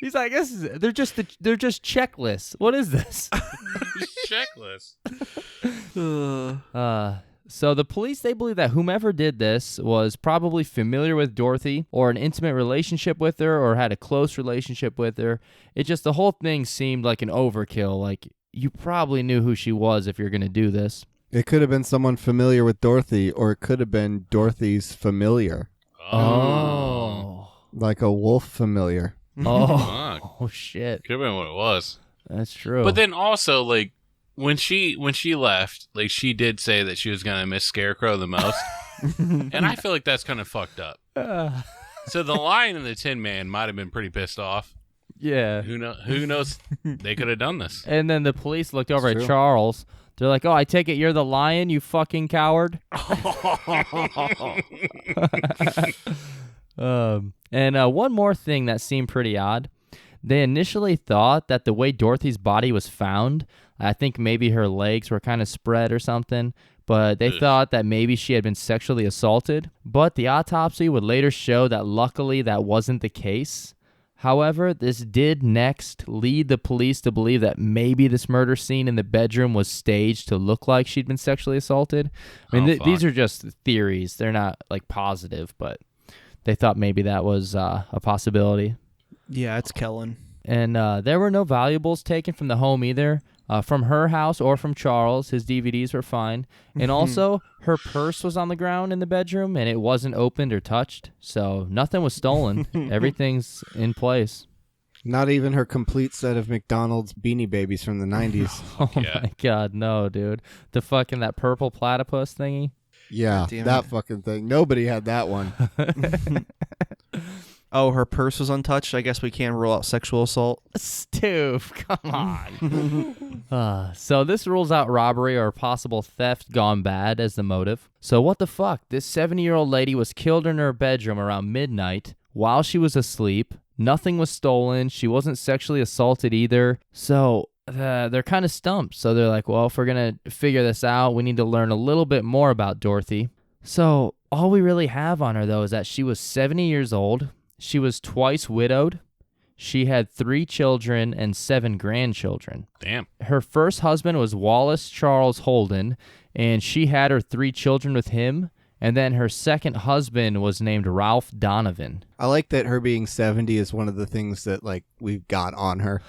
S1: He's like, they're just checklists. What is this?
S3: Checklist.
S1: So the police, they believe that whomever did this was probably familiar with Dorothy or an intimate relationship with her or had a close relationship with her. It just, the whole thing seemed like an overkill. Like, you probably knew who she was if you're going to do this.
S4: It could have been someone familiar with Dorothy, or it could have been Dorothy's familiar.
S1: Oh.
S4: Like a wolf familiar.
S1: Oh, shit.
S3: Could have been what it was.
S1: That's true.
S3: But then also, like, when she left, like, she did say that she was gonna miss Scarecrow the most, and I feel like that's kind of fucked up. So the Lion and the Tin Man might have been pretty pissed off.
S1: Yeah.
S3: Who knows? They could have done this.
S1: And then the police looked over
S4: It's
S1: at
S4: true.
S1: Charles. They're like, "Oh, I take it you're the Lion, you fucking coward." And one more thing that seemed pretty odd. They initially thought that the way Dorothy's body was found, I think maybe her legs were kind of spread or something, but they thought that maybe she had been sexually assaulted. But the autopsy would later show that luckily that wasn't the case. However, this did next lead the police to believe that maybe this murder scene in the bedroom was staged to look like she'd been sexually assaulted. I mean, these are just theories. They're not, like, positive, but they thought maybe that was a possibility.
S5: Yeah, it's Kellen.
S1: And there were no valuables taken from the home either. From her house or from Charles. His DVDs were fine. And also, her purse was on the ground in the bedroom, and it wasn't opened or touched. So nothing was stolen. Everything's in place.
S4: Not even her complete set of McDonald's Beanie Babies from the 90s.
S1: Oh
S3: Yeah.
S1: my god, no, dude. The fucking that purple platypus thingy.
S4: Yeah,
S5: damn
S4: that
S5: it.
S4: fucking thing. Nobody had that one.
S5: Oh, her purse was untouched. I guess we can't rule out sexual assault.
S1: Stu, come on. So this rules out robbery or possible theft gone bad as the motive. So what the fuck? This 70-year-old lady was killed in her bedroom around midnight while she was asleep. Nothing was stolen. She wasn't sexually assaulted either. So they're kind of stumped. So they're like, well, if we're going to figure this out, we need to learn a little bit more about Dorothy. So all we really have on her, though, is that she was 70 years old. She was twice widowed. She had 3 children and 7 grandchildren.
S3: Damn.
S1: Her first husband was Wallace Charles Holden, and she had her 3 children with him. And then her second husband was named Ralph Donovan.
S4: I like that her being 70 is one of the things that like we've got on her.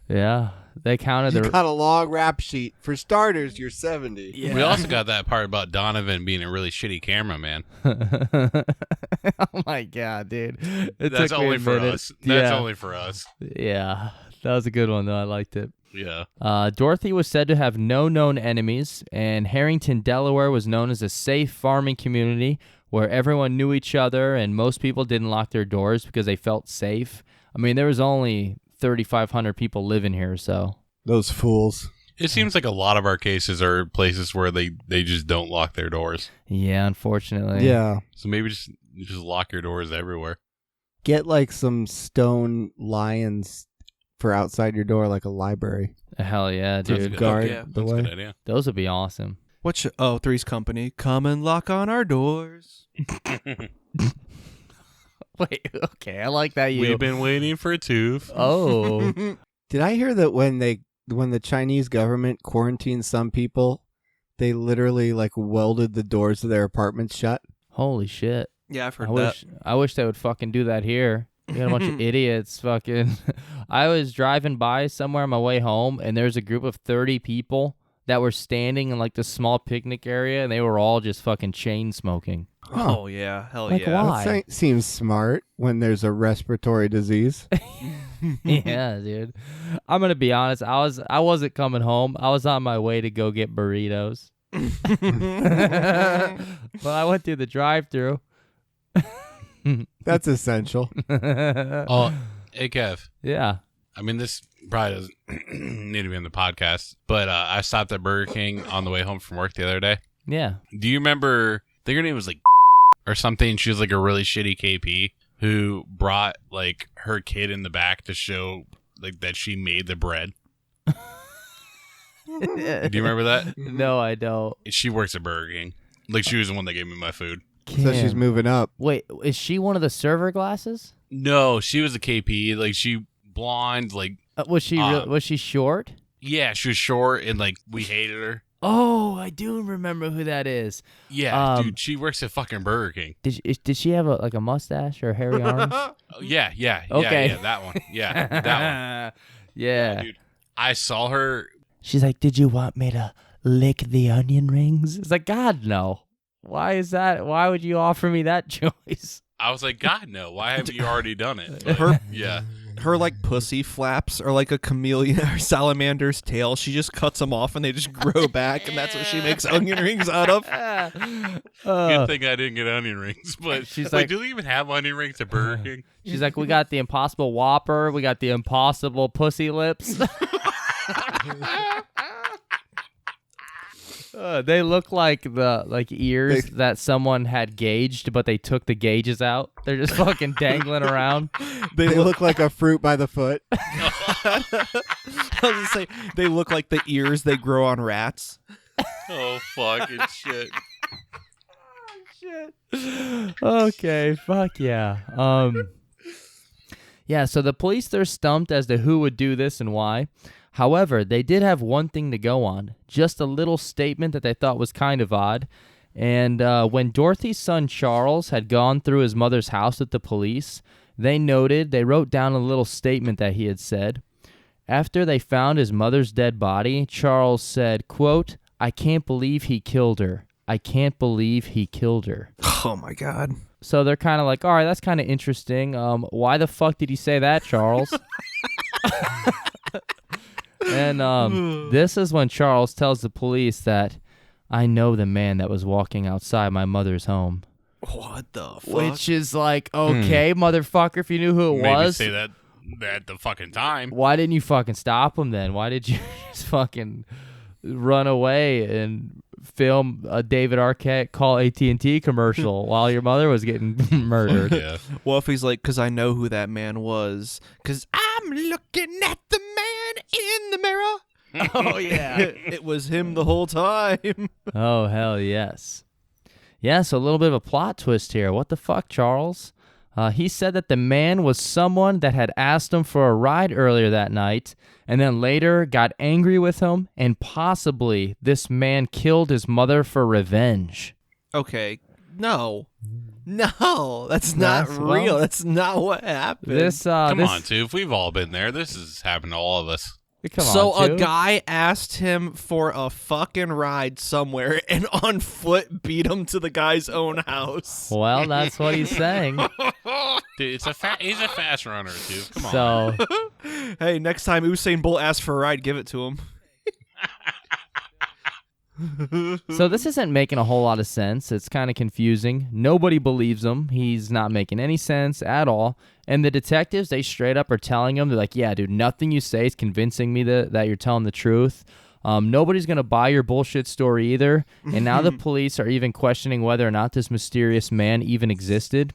S1: Yeah, they counted
S4: You
S1: the.
S4: got a long rap sheet. For starters, you're 70.
S1: Yeah.
S3: We also got that part about Donovan being a really shitty cameraman.
S1: Oh my god, dude! It
S3: That's
S1: took me
S3: only
S1: a
S3: for
S1: minute.
S3: us. That's
S1: Yeah.
S3: only for us.
S1: Yeah, that was a good one though. I liked it.
S3: Yeah.
S1: Dorothy was said to have no known enemies, and Harrington, Delaware was known as a safe farming community where everyone knew each other and most people didn't lock their doors because they felt safe. I mean, there was only 3,500 people living here, so.
S4: Those fools.
S3: It seems like a lot of our cases are places where they just don't lock their doors.
S1: Yeah, unfortunately.
S4: Yeah.
S3: So maybe just lock your doors everywhere.
S4: Get like some stone lions for outside your door, like a library.
S1: Hell yeah,
S3: That's
S1: dude.
S3: good.
S4: Guard
S5: Yeah,
S4: the
S3: That's a
S4: way.
S3: good idea.
S1: Those would be awesome.
S5: Three's Company. Come and lock on our doors.
S1: Wait, okay, I like that.
S3: We've been waiting for a tooth.
S1: Oh.
S4: Did I hear that when the Chinese government quarantined some people, they literally like welded the doors of their apartments shut?
S1: Holy shit.
S5: Yeah, I've heard
S1: I wish they would fucking do that here. You got a bunch of idiots fucking. I was driving by somewhere on my way home, and there's a group of 30 people that were standing in like this small picnic area, and they were all just fucking chain smoking.
S4: Huh.
S5: Oh, yeah. Hell
S1: Like,
S5: yeah.
S1: why?
S4: That seems smart when there's a respiratory disease.
S1: Yeah, dude. I'm gonna be honest. I wasn't coming home. I was on my way to go get burritos. But I went through the drive-through.
S4: That's essential.
S3: Oh, hey, Kev.
S1: Yeah.
S3: I mean, this probably doesn't need to be on the podcast, but I stopped at Burger King on the way home from work the other day.
S1: Yeah.
S3: Do you remember, I think her name was like or something. She was like a really shitty KP who brought like her kid in the back to show like that she made the bread. Do you remember that?
S1: No, I don't.
S3: She works at Burger King. Like she was the one that gave me my food.
S4: So she's
S1: Kim.
S4: moving up.
S1: Wait, is she one of the server glasses?
S3: No, she was a KP. Like she blonde, like
S1: Was she was she short?
S3: yeah, she was short and like we hated her.
S1: Oh, I do remember who that is.
S3: Yeah, dude, she works at fucking Burger King.
S1: Did she have a mustache or hairy arms?
S3: Oh, yeah,
S1: Okay.
S3: yeah, that one. Yeah, that one.
S1: Yeah.
S3: Dude, I saw her.
S1: She's like, "Did you want me to lick the onion rings?" It's like, God, no. Why is that? Why would you offer me that choice?
S3: I was like, God, no. Why haven't you already done it? But,
S5: Her-
S3: yeah.
S5: Her like pussy flaps are like a chameleon or salamander's tail. She just cuts them off and they just grow back, and that's what she makes onion rings out of.
S3: Good thing I didn't get onion rings. But
S1: She's
S3: she's
S1: like-
S3: like, do they even have onion rings at Burger King?
S1: She's like, "We got the Impossible Whopper. We got the Impossible Pussy Lips." They look like the ears that someone had gauged, but they took the gauges out. They're just fucking dangling around.
S4: They look like a fruit by the foot.
S5: I was gonna say they look like the ears they grow on rats.
S3: Oh, fucking shit.
S1: Okay, fuck yeah. Yeah, so the police, they're stumped as to who would do this and why. However, they did have one thing to go on, just a little statement that they thought was kind of odd. And when Dorothy's son Charles had gone through his mother's house with the police, they wrote down a little statement that he had said. After they found his mother's dead body, Charles said, quote, "I can't believe he killed her. I can't believe he killed her."
S5: Oh my god.
S1: So they're kind of like, all right, that's kind of interesting. Why the fuck did you say that, Charles? And this is when Charles tells the police that I know the man that was walking outside my mother's home.
S5: What the fuck?
S1: Which is like, okay, motherfucker, if you knew who it
S3: Maybe
S1: was.
S3: say that at the fucking time.
S1: Why didn't you fucking stop him then? Why did you just fucking run away and film a David Arquette call AT&T commercial while your mother was getting murdered?
S3: Yeah.
S5: Well, if he's like, because I know who that man was, because I'm looking at the man in the mirror.
S1: Oh, yeah.
S5: It was him the whole time.
S1: Oh, hell yes. Yeah, so a little bit of a plot twist here. What the fuck, Charles? He said that the man was someone that had asked him for a ride earlier that night, and then later got angry with him, and possibly this man killed his mother for revenge.
S5: Okay, no, that's not real.
S1: well-
S5: That's not what happened.
S1: This,
S3: Come
S1: this,
S3: on, Toof. We've all been there. This has happened to all of us.
S1: Come
S5: so
S1: on,
S5: a
S1: Toof.
S5: guy asked him for a fucking ride somewhere, and on foot beat him to the guy's own house.
S1: Well, that's what he's saying.
S3: Dude, he's a fast runner, Toof. Come on.
S1: So,
S5: Hey, next time Usain Bolt asks for a ride, give it to him.
S1: so this isn't making a whole lot of sense. It's kind of confusing. Nobody believes him. He's not making any sense at all. And the detectives, they straight up are telling him, they're like, yeah, dude, nothing you say is convincing me that you're telling the truth. Nobody's going to buy your bullshit story either. And now the police are even questioning whether or not this mysterious man even existed.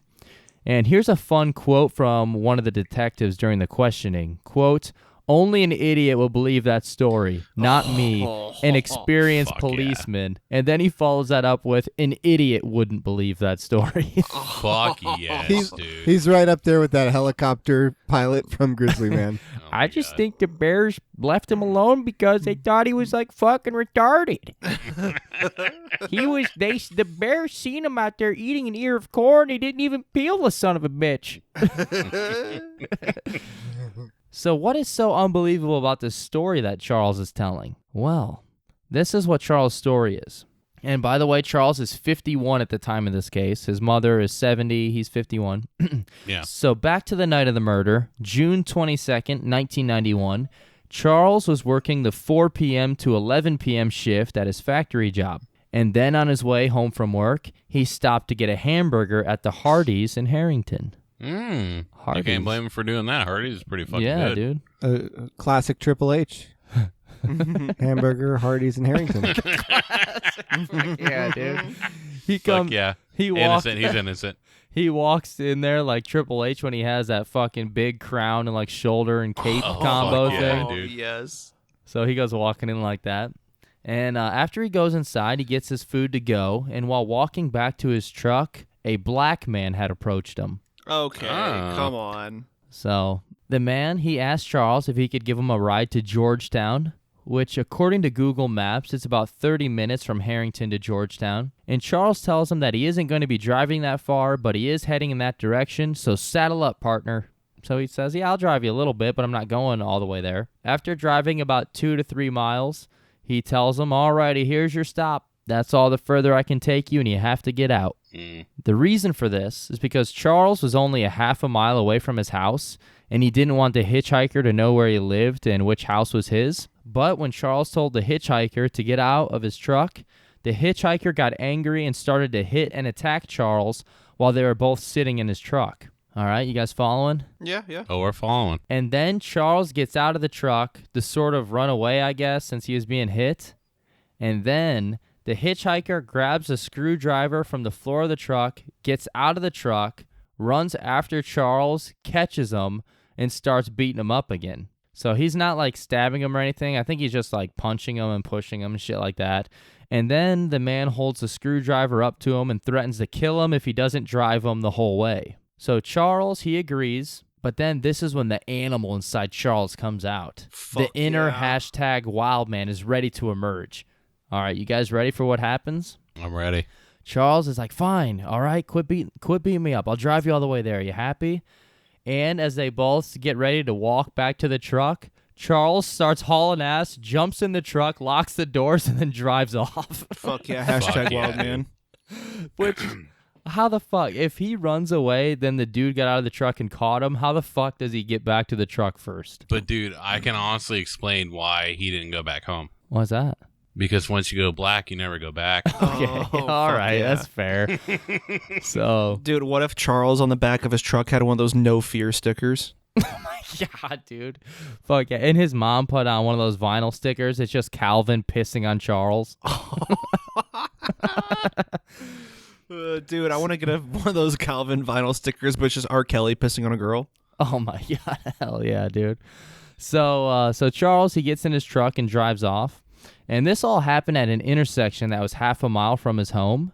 S1: And here's a fun quote from one of the detectives during the questioning. Quote, only an idiot will believe that story, not me, an experienced
S3: Fuck yeah.
S1: policeman. And then he follows that up with, an idiot wouldn't believe that story.
S3: Fuck yes, dude.
S4: He's right up there with that helicopter pilot from Grizzly Man.
S3: Oh my
S1: I just
S3: God.
S1: think the Bears left him alone because they thought he was like fucking retarded. The Bears seen him out there eating an ear of corn. He didn't even peel the son of a bitch. So what is so unbelievable about this story that Charles is telling? Well, this is what Charles' story is. And by the way, Charles is 51 at the time of this case. His mother is 70. He's 51.
S3: Yeah.
S1: So back to the night of the murder, June 22nd, 1991. Charles was working the 4 p.m. to 11 p.m. shift at his factory job. And then on his way home from work, he stopped to get a hamburger at the Hardee's in Harrington.
S3: You
S1: Hardee's.
S3: can't blame him for doing that. Hardee's is pretty fucking
S1: Yeah,
S3: good.
S1: dude.
S4: Classic Triple H. Hamburger, Hardee's, and Harrington.
S1: Yeah, dude. He
S3: Fuck
S1: comes.
S3: yeah.
S1: He walks.
S3: Innocent. He's innocent.
S1: He walks in there like Triple H when he has that fucking big crown and like shoulder and cape combo
S3: fuck
S1: thing.
S3: yeah, dude.
S5: Yes.
S1: So he goes walking in like that. And after he goes inside, he gets his food to go. And while walking back to his truck, a black man had approached him.
S5: Okay,
S3: Oh.
S5: come on.
S1: So the man, he asked Charles if he could give him a ride to Georgetown, which according to Google Maps, it's about 30 minutes from Harrington to Georgetown. And Charles tells him that he isn't going to be driving that far, but he is heading in that direction, so saddle up, partner. So he says, yeah, I'll drive you a little bit, but I'm not going all the way there. After driving about 2 to 3 miles, he tells him, alrighty, here's your stop. That's all the further I can take you, and you have to get out. The reason for this is because Charles was only a half a mile away from his house, and he didn't want the hitchhiker to know where he lived and which house was his. But when Charles told the hitchhiker to get out of his truck, the hitchhiker got angry and started to hit and attack Charles while they were both sitting in his truck. All right, you guys following?
S5: Yeah.
S3: Oh, we're following.
S1: And then Charles gets out of the truck to sort of run away, I guess, since he was being hit. And then the hitchhiker grabs a screwdriver from the floor of the truck, gets out of the truck, runs after Charles, catches him, and starts beating him up again. So he's not like stabbing him or anything. I think he's just like punching him and pushing him and shit like that. And then the man holds the screwdriver up to him and threatens to kill him if he doesn't drive him the whole way. So Charles, he agrees. But then this is when the animal inside Charles comes out. The inner hashtag Wildman is ready to emerge. All right, you guys ready for what happens?
S3: I'm ready.
S1: Charles is like, fine, all right, quit beating me up. I'll drive you all the way there. You happy? And as they both get ready to walk back to the truck, Charles starts hauling ass, jumps in the truck, locks the doors, and then drives off.
S5: Fuck yeah. Hashtag
S3: Fuck yeah,
S5: wild man.
S1: Which How the fuck? If he runs away, then the dude got out of the truck and caught him. How the fuck does he get back to the truck first?
S3: But dude, I can honestly explain why he didn't go back home.
S1: What's that?
S3: Because once you go black, you never go back.
S1: Okay, all right,
S5: yeah.
S1: that's fair. So,
S5: Dude, what if Charles on the back of his truck had one of those no fear stickers?
S1: yeah, dude. Fuck yeah. And his mom put on one of those vinyl stickers. It's just Calvin pissing on Charles.
S5: Dude, I want to get one of those Calvin vinyl stickers, but it's just R. Kelly pissing on a girl.
S1: Oh my god, hell yeah, dude. So Charles, he gets in his truck and drives off. And this all happened at an intersection that was half a mile from his home.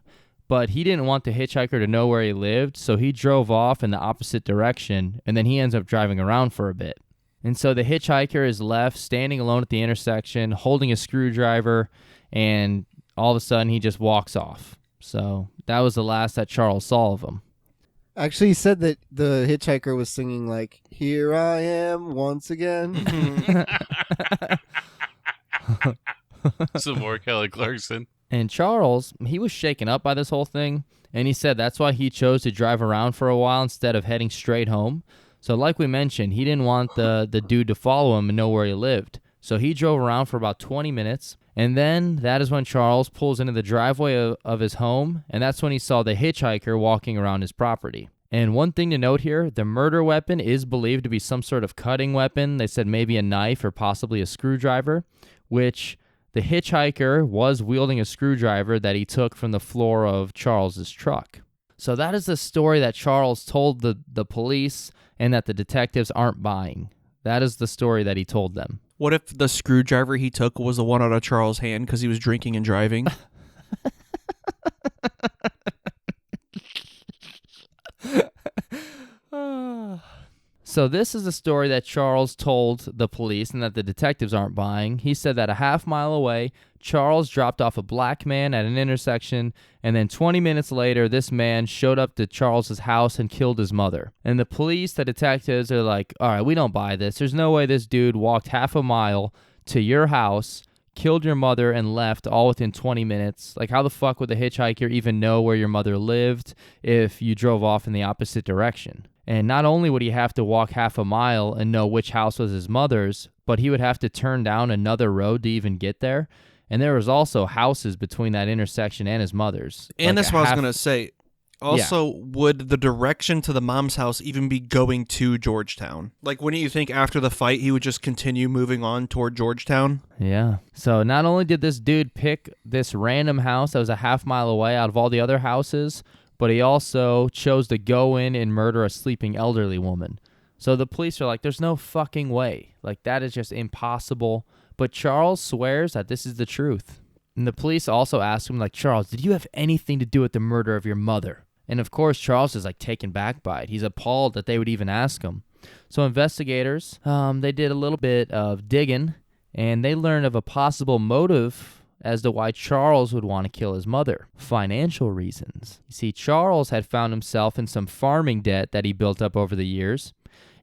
S1: But he didn't want the hitchhiker to know where he lived, so he drove off in the opposite direction, and then he ends up driving around for a bit. And so the hitchhiker is left standing alone at the intersection, holding a screwdriver, and all of a sudden he just walks off. So that was the last that Charles saw of him.
S4: Actually, he said that the hitchhiker was singing like, "Here I am once again."
S3: Some more Kelly Clarkson.
S1: And Charles, he was shaken up by this whole thing, and he said that's why he chose to drive around for a while instead of heading straight home. So like we mentioned, he didn't want the dude to follow him and know where he lived. So he drove around for about 20 minutes, and then that is when Charles pulls into the driveway of his home, and that's when he saw the hitchhiker walking around his property. And one thing to note here, the murder weapon is believed to be some sort of cutting weapon. They said maybe a knife or possibly a screwdriver, which the hitchhiker was wielding a screwdriver that he took from the floor of Charles's truck. So that is the story that Charles told the police and that the detectives aren't buying. That is the story that he told them.
S5: What if the screwdriver he took was the one out of Charles' hand because he was drinking and driving?
S1: So this is the story that Charles told the police and that the detectives aren't buying. He said that a half mile away, Charles dropped off a black man at an intersection, and then 20 minutes later, this man showed up to Charles's house and killed his mother. And the police, the detectives are like, all right, we don't buy this. There's no way this dude walked half a mile to your house, killed your mother, and left all within 20 minutes. Like, how the fuck would the hitchhiker even know where your mother lived if you drove off in the opposite direction? And not only would he have to walk half a mile and know which house was his mother's, but he would have to turn down another road to even get there. And there was also houses between that intersection and his mother's.
S5: And
S1: Like
S5: that's what I was going to say. Also,
S1: Yeah.
S5: would the direction to the mom's house even be going to Georgetown? Like, wouldn't you think after the fight he would just continue moving on toward Georgetown?
S1: Yeah. So not only did this dude pick this random house that was a half mile away out of all the other houses, but he also chose to go in and murder a sleeping elderly woman. So the police are like, there's no fucking way. Like, that is just impossible. But Charles swears that this is the truth. And the police also ask him, like, Charles, did you have anything to do with the murder of your mother? And of course, Charles is like taken back by it. He's appalled that they would even ask him. So investigators, they did a little bit of digging, and they learned of a possible motive as to why Charles would want to kill his mother. Financial reasons. You see, Charles had found himself in some farming debt that he built up over the years.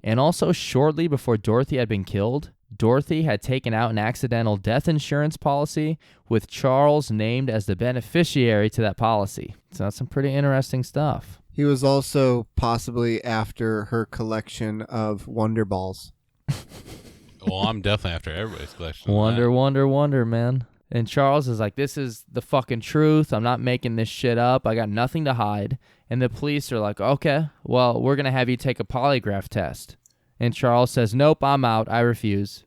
S1: And also shortly before Dorothy had been killed, Dorothy had taken out an accidental death insurance policy with Charles named as the beneficiary to that policy. So that's some pretty interesting stuff.
S4: He was also possibly after her collection of Wonder Balls.
S3: Well, I'm definitely after everybody's collection.
S1: Wonder, man. And Charles is like, this is the fucking truth. I'm not making this shit up. I got nothing to hide. And the police are like, okay, well, we're going to have you take a polygraph test. And Charles says, nope, I'm out. I refuse.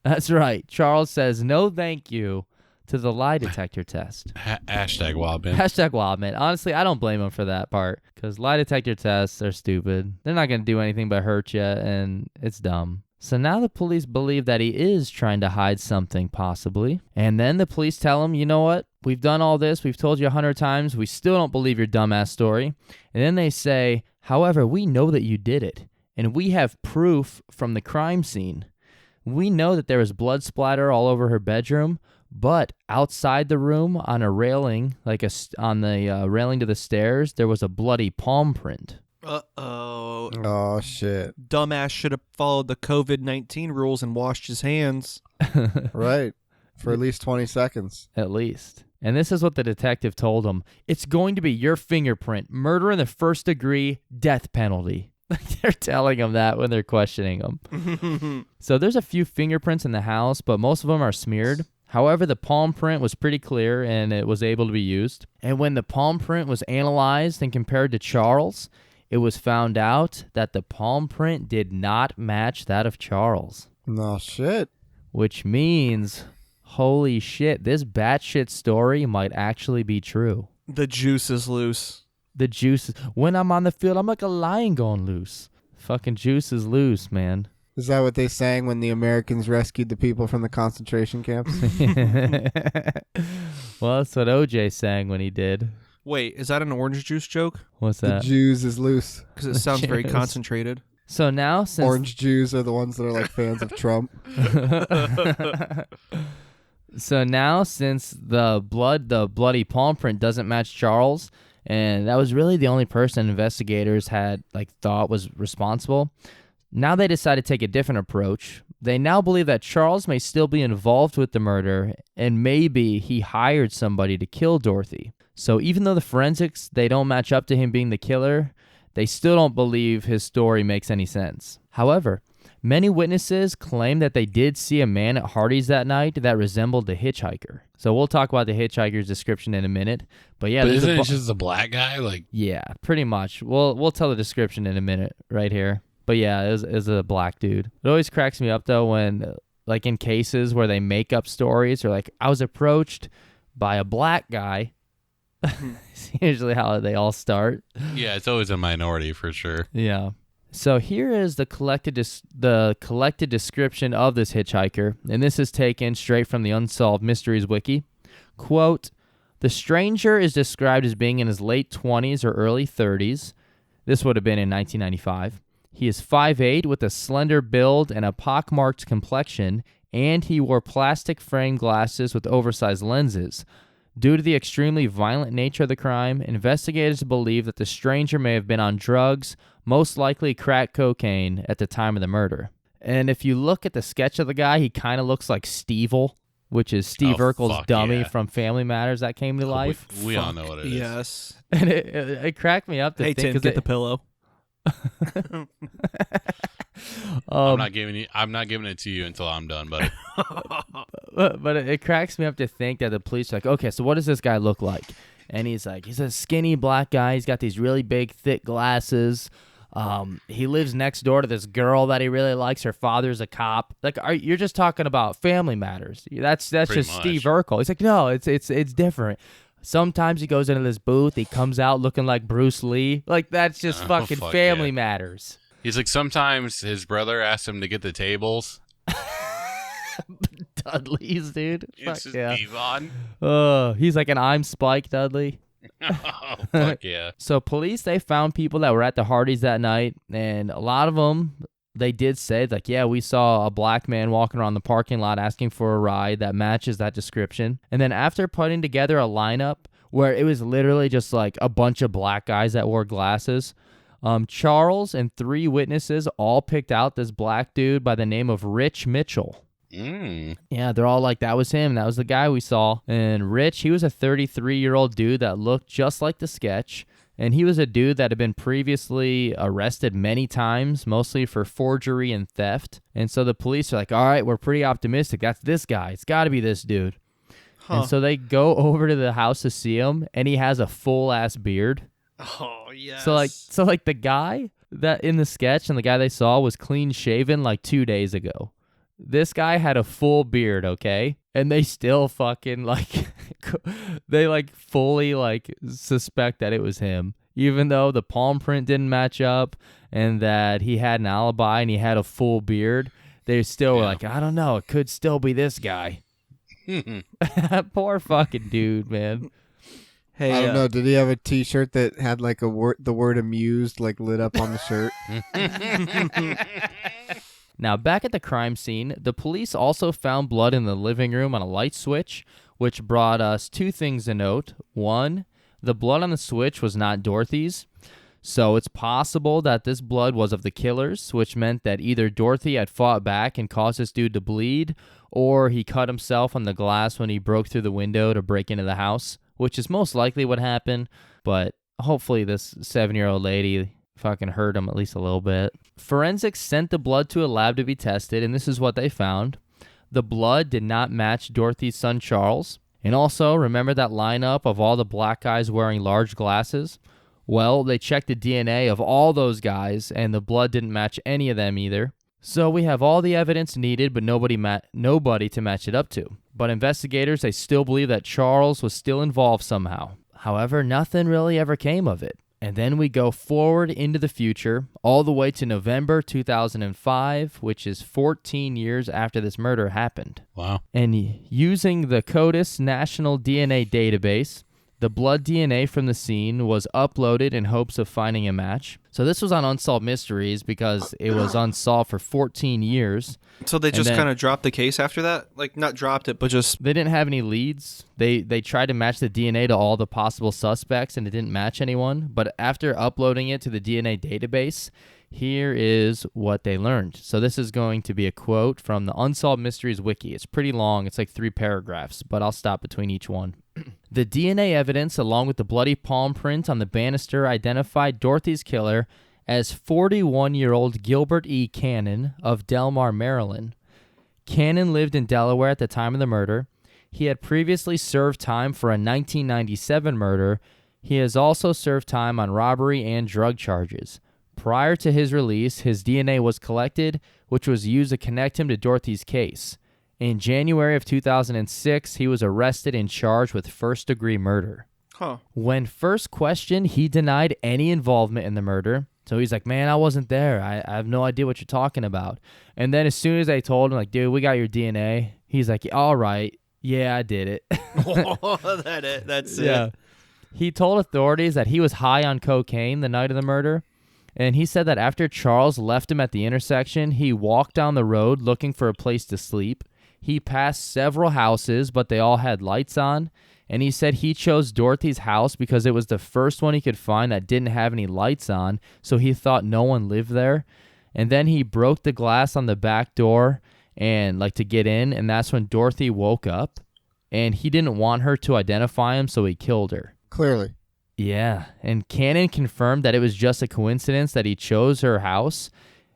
S1: That's right. Charles says, no thank you to the lie detector test.
S3: Hashtag Wildman.
S1: Hashtag Wildman. Honestly, I don't blame him for that part because lie detector tests are stupid. They're not going to do anything but hurt you, and it's dumb. So now the police believe that he is trying to hide something, possibly. And then the police tell him, you know what? We've done all this. We've told you 100 times. We still don't believe your dumbass story. And then they say, however, we know that you did it. And we have proof from the crime scene. We know that there was blood splatter all over her bedroom, but outside the room on a railing, on the railing to the stairs, there was a bloody palm print.
S5: Uh-oh.
S4: Oh, shit.
S5: Dumbass should have followed the COVID-19 rules and washed his hands.
S4: Right. For at least 20 seconds.
S1: At least. And this is what the detective told him. It's going to be your fingerprint. Murder in the first degree, death penalty. They're telling him that when they're questioning him. So there's a few fingerprints in the house, but most of them are smeared. However, the palm print was pretty clear and it was able to be used. And when the palm print was analyzed and compared to Charles, it was found out that the palm print did not match that of Charles.
S4: No shit.
S1: Which means, holy shit, this batshit story might actually be true.
S5: The juice is loose.
S1: The juice is... When I'm on the field, I'm like a lion going loose. Fucking juice is loose, man.
S4: Is that what they sang when the Americans rescued the people from the concentration camps?
S1: Well, that's what OJ sang when he did.
S5: Wait, is that an orange juice joke?
S1: What's
S4: The
S1: that?
S4: Jews is loose.
S5: Because it sounds very
S1: Juice.
S5: concentrated.
S1: So now, since...
S4: Orange Jews are the ones that are like fans of Trump.
S1: So now, since the bloody palm print doesn't match Charles, and that was really the only person investigators had thought was responsible, now they decided to take a different approach. They now believe that Charles may still be involved with the murder, and maybe he hired somebody to kill Dorothy. So even though the forensics, they don't match up to him being the killer, they still don't believe his story makes any sense. However, many witnesses claim that they did see a man at Hardee's that night that resembled the hitchhiker. So we'll talk about the hitchhiker's description in a minute. But yeah,
S3: But isn't it just a black guy?
S1: Yeah, pretty much. We'll tell the description in a minute right here. But yeah, it was a black dude. It always cracks me up though when in cases where they make up stories or I was approached by a black guy. It's usually how they all start.
S3: Yeah, it's always a minority for sure.
S1: Yeah. So here is the collected description of this hitchhiker, and this is taken straight from the Unsolved Mysteries Wiki. Quote, the stranger is described as being in his late 20s or early 30s. This would have been in 1995. He is 5'8" with a slender build and a pockmarked complexion, and he wore plastic frame glasses with oversized lenses. Due to the extremely violent nature of the crime, investigators believe that the stranger may have been on drugs, most likely crack cocaine, at the time of the murder. And if you look at the sketch of the guy, he kind of looks like Stevel, which is Steve Urkel's dummy from Family Matters that came to life.
S3: We all know what it is.
S5: Yes.
S1: And it cracked me up to
S5: Hey,
S1: think...
S5: Tim, get the pillow.
S3: I'm not giving it to you until I'm done, buddy.
S1: But it cracks me up to think that the police are like, okay, so what does this guy look like? And he's a skinny black guy. He's got these really big, thick glasses. He lives next door to this girl that he really likes. Her father's a cop. You're just talking about Family Matters. That's
S3: Pretty
S1: just
S3: much.
S1: Steve Urkel. He's like, no, it's different. Sometimes he goes into this booth. He comes out looking like Bruce Lee. That's just fucking
S3: fuck
S1: Family
S3: yeah.
S1: Matters.
S3: He's like, sometimes his brother asks him to get the tables.
S1: Dudley's, dude.
S3: It's
S1: Fuck
S3: just
S1: yeah.
S3: Devon.
S1: He's like an I'm Spike Dudley.
S3: Oh, fuck yeah.
S1: So police, they found people that were at the Hardee's that night, and a lot of them, they did say, yeah, we saw a black man walking around the parking lot asking for a ride that matches that description. And then after putting together a lineup where it was literally just a bunch of black guys that wore glasses, Charles and 3 witnesses all picked out this black dude by the name of Rich Mitchell. Yeah, they're all like, that was him. That was the guy we saw. And Rich, he was a 33-year-old dude that looked just like the sketch. And he was a dude that had been previously arrested many times, mostly for forgery and theft. And so the police are like, all right, we're pretty optimistic. That's this guy. It's got to be this dude. And so they go over to the house to see him, and he has a full-ass beard.
S5: Oh, yes.
S1: So the guy that in the sketch and the guy they saw was clean-shaven 2 days ago. This guy had a full beard, okay? And they still fucking, they, fully, suspect that it was him. Even though the palm print didn't match up and that he had an alibi and he had a full beard, they still were like, I don't know, it could still be this guy. Poor fucking dude, man.
S5: Hey,
S4: I don't know. Did he have a T-shirt that had the word amused lit up on the shirt?
S1: Now, back at the crime scene, the police also found blood in the living room on a light switch, which brought us 2 things to note. 1, the blood on the switch was not Dorothy's. So it's possible that this blood was of the killers, which meant that either Dorothy had fought back and caused this dude to bleed, or he cut himself on the glass when he broke through the window to break into the house, which is most likely what happened. But hopefully this 7-year-old lady fucking hurt him at least a little bit. Forensics sent the blood to a lab to be tested, and this is what they found. The blood did not match Dorothy's son Charles. And also, remember that lineup of all the black guys wearing large glasses? Well, they checked the DNA of all those guys, and the blood didn't match any of them either. So we have all the evidence needed, but nobody to match it up to. But investigators, they still believe that Charles was still involved somehow. However, nothing really ever came of it. And then we go forward into the future, all the way to November 2005, which is 14 years after this murder happened.
S3: Wow.
S1: And using the CODIS National DNA Database, the blood DNA from the scene was uploaded in hopes of finding a match. So this was on Unsolved Mysteries because it was unsolved for 14 years.
S5: So they just kind of dropped the case after that? Like, not dropped it, but just...
S1: They didn't have any leads. They tried to match the DNA to all the possible suspects, and it didn't match anyone. But after uploading it to the DNA database, here is what they learned. So this is going to be a quote from the Unsolved Mysteries wiki. It's pretty long. It's like 3 paragraphs, but I'll stop between each one. The DNA evidence, along with the bloody palm print on the banister, identified Dorothy's killer as 41-year-old Gilbert E. Cannon of Delmar, Maryland. Cannon lived in Delaware at the time of the murder. He had previously served time for a 1997 murder. He has also served time on robbery and drug charges. Prior to his release, his DNA was collected, which was used to connect him to Dorothy's case. In January of 2006, he was arrested and charged with first-degree murder. When first questioned, he denied any involvement in the murder. So he's like, man, I wasn't there. I have no idea what you're talking about. And then as soon as they told him, like, dude, we got your DNA, he's like, all right, yeah, I did it.
S5: That's it.
S1: Yeah. He told authorities that he was high on cocaine the night of the murder. And he said that after Charles left him at the intersection, he walked down the road looking for a place to sleep. He passed several houses, but they all had lights on. And he said he chose Dorothy's house because it was the first one he could find that didn't have any lights on, so he thought no one lived there. And then he broke the glass on the back door and to get in, and that's when Dorothy woke up. And he didn't want her to identify him, so he killed her.
S4: Clearly.
S1: Yeah, and Cannon confirmed that it was just a coincidence that he chose her house.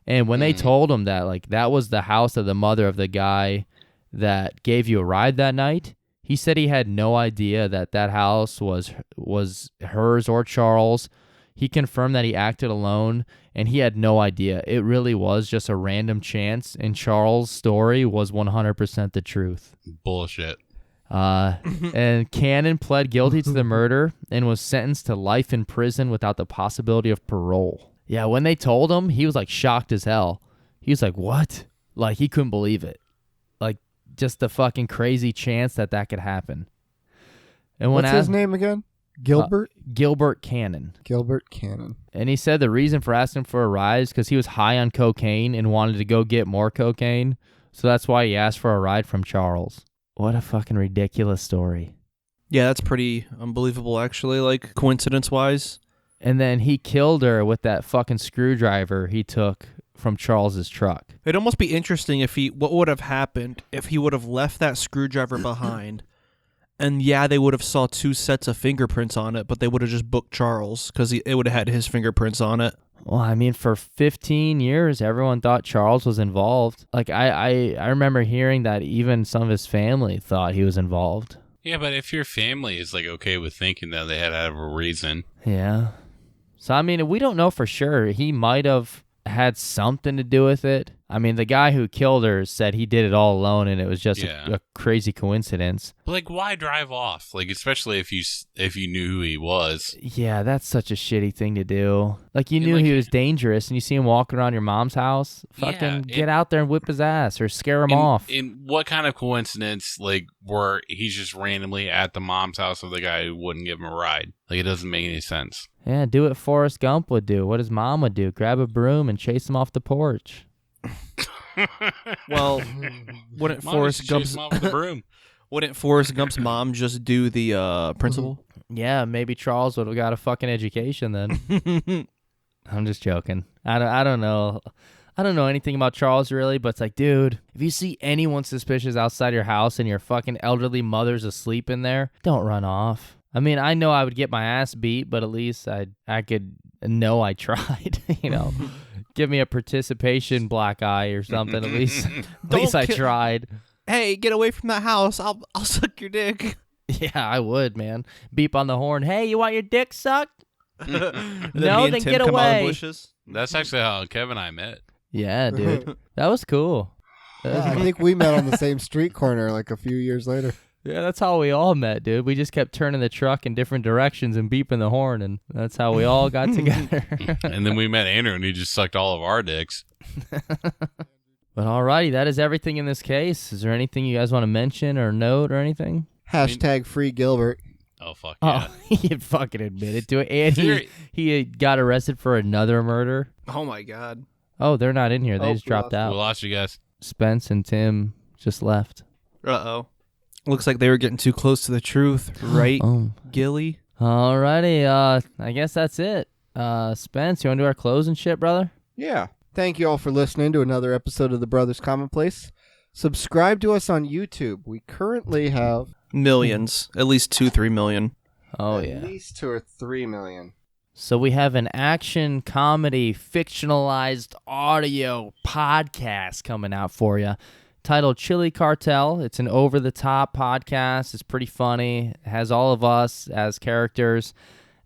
S1: And when they told him that, that was the house of the mother of the guy that gave you a ride that night, he said he had no idea that house was hers or Charles. He confirmed that he acted alone, and he had no idea. It really was just a random chance, and Charles' story was 100% the truth.
S3: Bullshit.
S1: And Cannon pled guilty to the murder and was sentenced to life in prison without the possibility of parole. Yeah, when they told him, he was shocked as hell. He was like, what? He couldn't believe it. Just the fucking crazy chance that could happen. And
S4: what's his name again? Gilbert?
S1: Gilbert Cannon.
S4: Gilbert Cannon.
S1: And he said the reason for asking for a ride is because he was high on cocaine and wanted to go get more cocaine. So that's why he asked for a ride from Charles. What a fucking ridiculous story.
S5: Yeah, that's pretty unbelievable, actually, coincidence-wise.
S1: And then he killed her with that fucking screwdriver he took from Charles's truck.
S5: It'd almost be interesting what would have happened if he would have left that screwdriver behind. And yeah, they would have saw 2 sets of fingerprints on it, but they would have just booked Charles because it would have had his fingerprints on it.
S1: Well, I mean, for 15 years, everyone thought Charles was involved. I remember hearing that even some of his family thought he was involved.
S3: Yeah, but if your family is okay with thinking that they had to have a reason.
S1: Yeah. So, I mean, we don't know for sure. He might have had something to do with it. I mean, the guy who killed her said he did it all alone and it was just a crazy coincidence.
S3: But why drive off? Especially if you knew who he was.
S1: Yeah, that's such a shitty thing to do. You knew he was dangerous and you see him walking around your mom's house. Fucking get out there and whip his ass or scare him off.
S3: And what kind of coincidence, where he's just randomly at the mom's house of the guy who wouldn't give him a ride? It doesn't make any sense.
S1: Yeah, do what Forrest Gump would do. What his mom would do. Grab a broom and chase him off the porch.
S5: Well, wouldn't Forrest Gump's mom just do the principal?
S1: Yeah, maybe Charles would have got a fucking education then. I'm just joking. I don't know. I don't know anything about Charles really, but it's like, dude, if you see anyone suspicious outside your house and your fucking elderly mother's asleep in there, don't run off. I mean, I know I would get my ass beat, but at least I could know I tried, you know. Give me a participation black eye or something. At least I tried.
S5: Hey, get away from that house. I'll suck your dick.
S1: Yeah, I would, man. Beep on the horn. Hey, you want your dick sucked? No, then
S5: Tim
S1: get
S5: come out of the
S1: away.
S5: bushes.
S3: That's actually how Kevin and I met.
S1: Yeah, dude. That was cool.
S4: Yeah, I think we met on the same street corner like a few years later.
S1: Yeah, that's how we all met, dude. We just kept turning the truck in different directions and beeping the horn, and that's how we all got together.
S3: And then we met Andrew, and he just sucked all of our dicks.
S1: But alrighty, that is everything in this case. Is there anything you guys want to mention or note or anything?
S4: Hashtag free Gilbert.
S3: Oh, fuck yeah.
S1: Oh, he had fucking admitted to it, and he got arrested for another murder.
S5: Oh, my God.
S1: Oh, they're not in here. They just dropped out.
S3: We lost you guys.
S1: Spence and Tim just left.
S5: Uh-oh. Looks like they were getting too close to the truth, right, Gilly?
S1: Alrighty, I guess that's it. Spence, you want to do our closing shit, brother?
S4: Yeah. Thank you all for listening to another episode of the Brothers Commonplace. Subscribe to us on YouTube. We currently have
S5: Millions. At least 2-3 million.
S1: Oh,
S4: at
S1: yeah.
S4: least 2 or 3 million.
S1: So we have an action comedy fictionalized audio podcast coming out for you titled Chili Cartel. It's an over-the-top podcast. It's pretty funny. It has all of us as characters.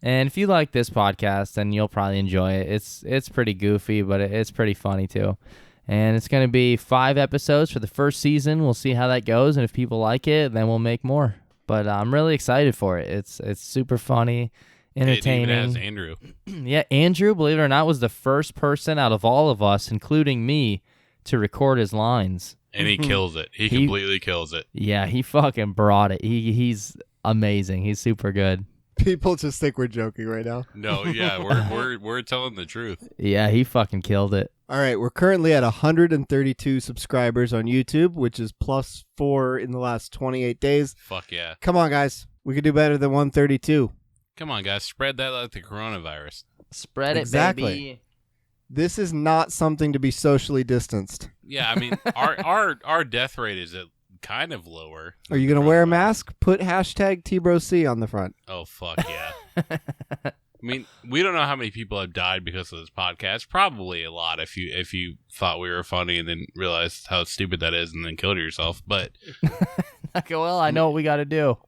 S1: And if you like this podcast, then you'll probably enjoy it. It's pretty goofy, but it's pretty funny too. And it's going to be 5 episodes for the first season. We'll see how that goes, and if people like it, then we'll make more. But I'm really excited for it. It's super funny, entertaining.
S3: It even has Andrew.
S1: Yeah, Andrew, believe it or not, was the first person out of all of us, including me, to record his lines.
S3: And he kills it. He completely kills it.
S1: Yeah, he fucking brought it. He's amazing. He's super good.
S4: People just think we're joking right now.
S3: No, yeah, we're telling the truth.
S1: Yeah, he fucking killed it.
S4: All right, we're currently at 132 subscribers on YouTube, which is +4 in the last 28 days.
S3: Fuck yeah.
S4: Come on, guys. We could do better than 132.
S3: Come on, guys. Spread that like the coronavirus.
S1: Spread it,
S4: Exactly.
S1: baby.
S4: This is not something to be socially distanced.
S3: Yeah, I mean, our death rate is kind of lower.
S4: Are you going to wear a mask? Put hashtag TBroC on the front.
S3: Oh, fuck yeah. I mean, we don't know how many people have died because of this podcast. Probably a lot if you thought we were funny and then realized how stupid that is and then killed yourself. But
S1: Okay, well, I know what we got to do.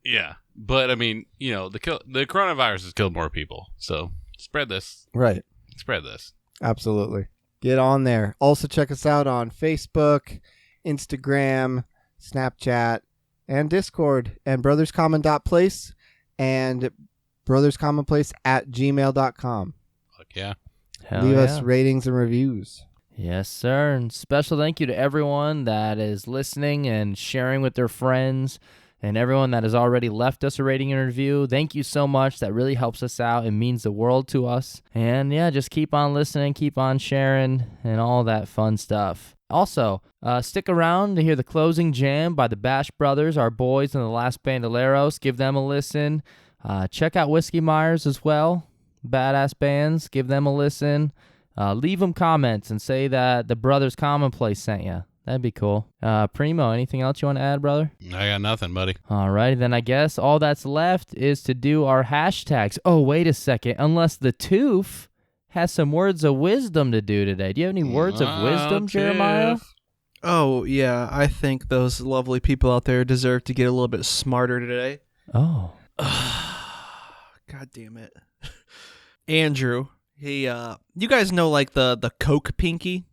S3: yeah, but I mean, you know, the coronavirus has killed more people. So spread this.
S4: Right.
S3: Spread this.
S4: Absolutely. Get on there. Also check us out on Facebook, Instagram, Snapchat, and Discord, and Brotherscommon.place and Brotherscommon.place @gmail.com.
S3: Fuck yeah.
S1: Hell
S4: Leave
S1: yeah.
S4: us ratings and reviews.
S1: Yes, sir. And special thank you to everyone that is listening and sharing with their friends, and everyone that has already left us a rating and review. Thank you so much. That really helps us out. It means the world to us. And yeah, just keep on listening, keep on sharing, and all that fun stuff. Also, stick around to hear the closing jam by the Bash Brothers, our boys in the Last Bandoleros. Give them a listen. Check out Whiskey Myers as well. Badass bands. Give them a listen. Leave them comments and say that the Brothers Commonplace sent you. That'd be cool. Primo, anything else you want to add, brother?
S3: I got nothing, buddy.
S1: Alrighty, then I guess all that's left is to do our hashtags. Oh, wait a second. Unless the Toof has some words of wisdom to do today. Do you have any words of wisdom, Jeremiah?
S5: Oh, yeah. I think those lovely people out there deserve to get a little bit smarter today.
S1: Oh.
S5: God damn it. Andrew, he, you guys know, like, the Coke pinky?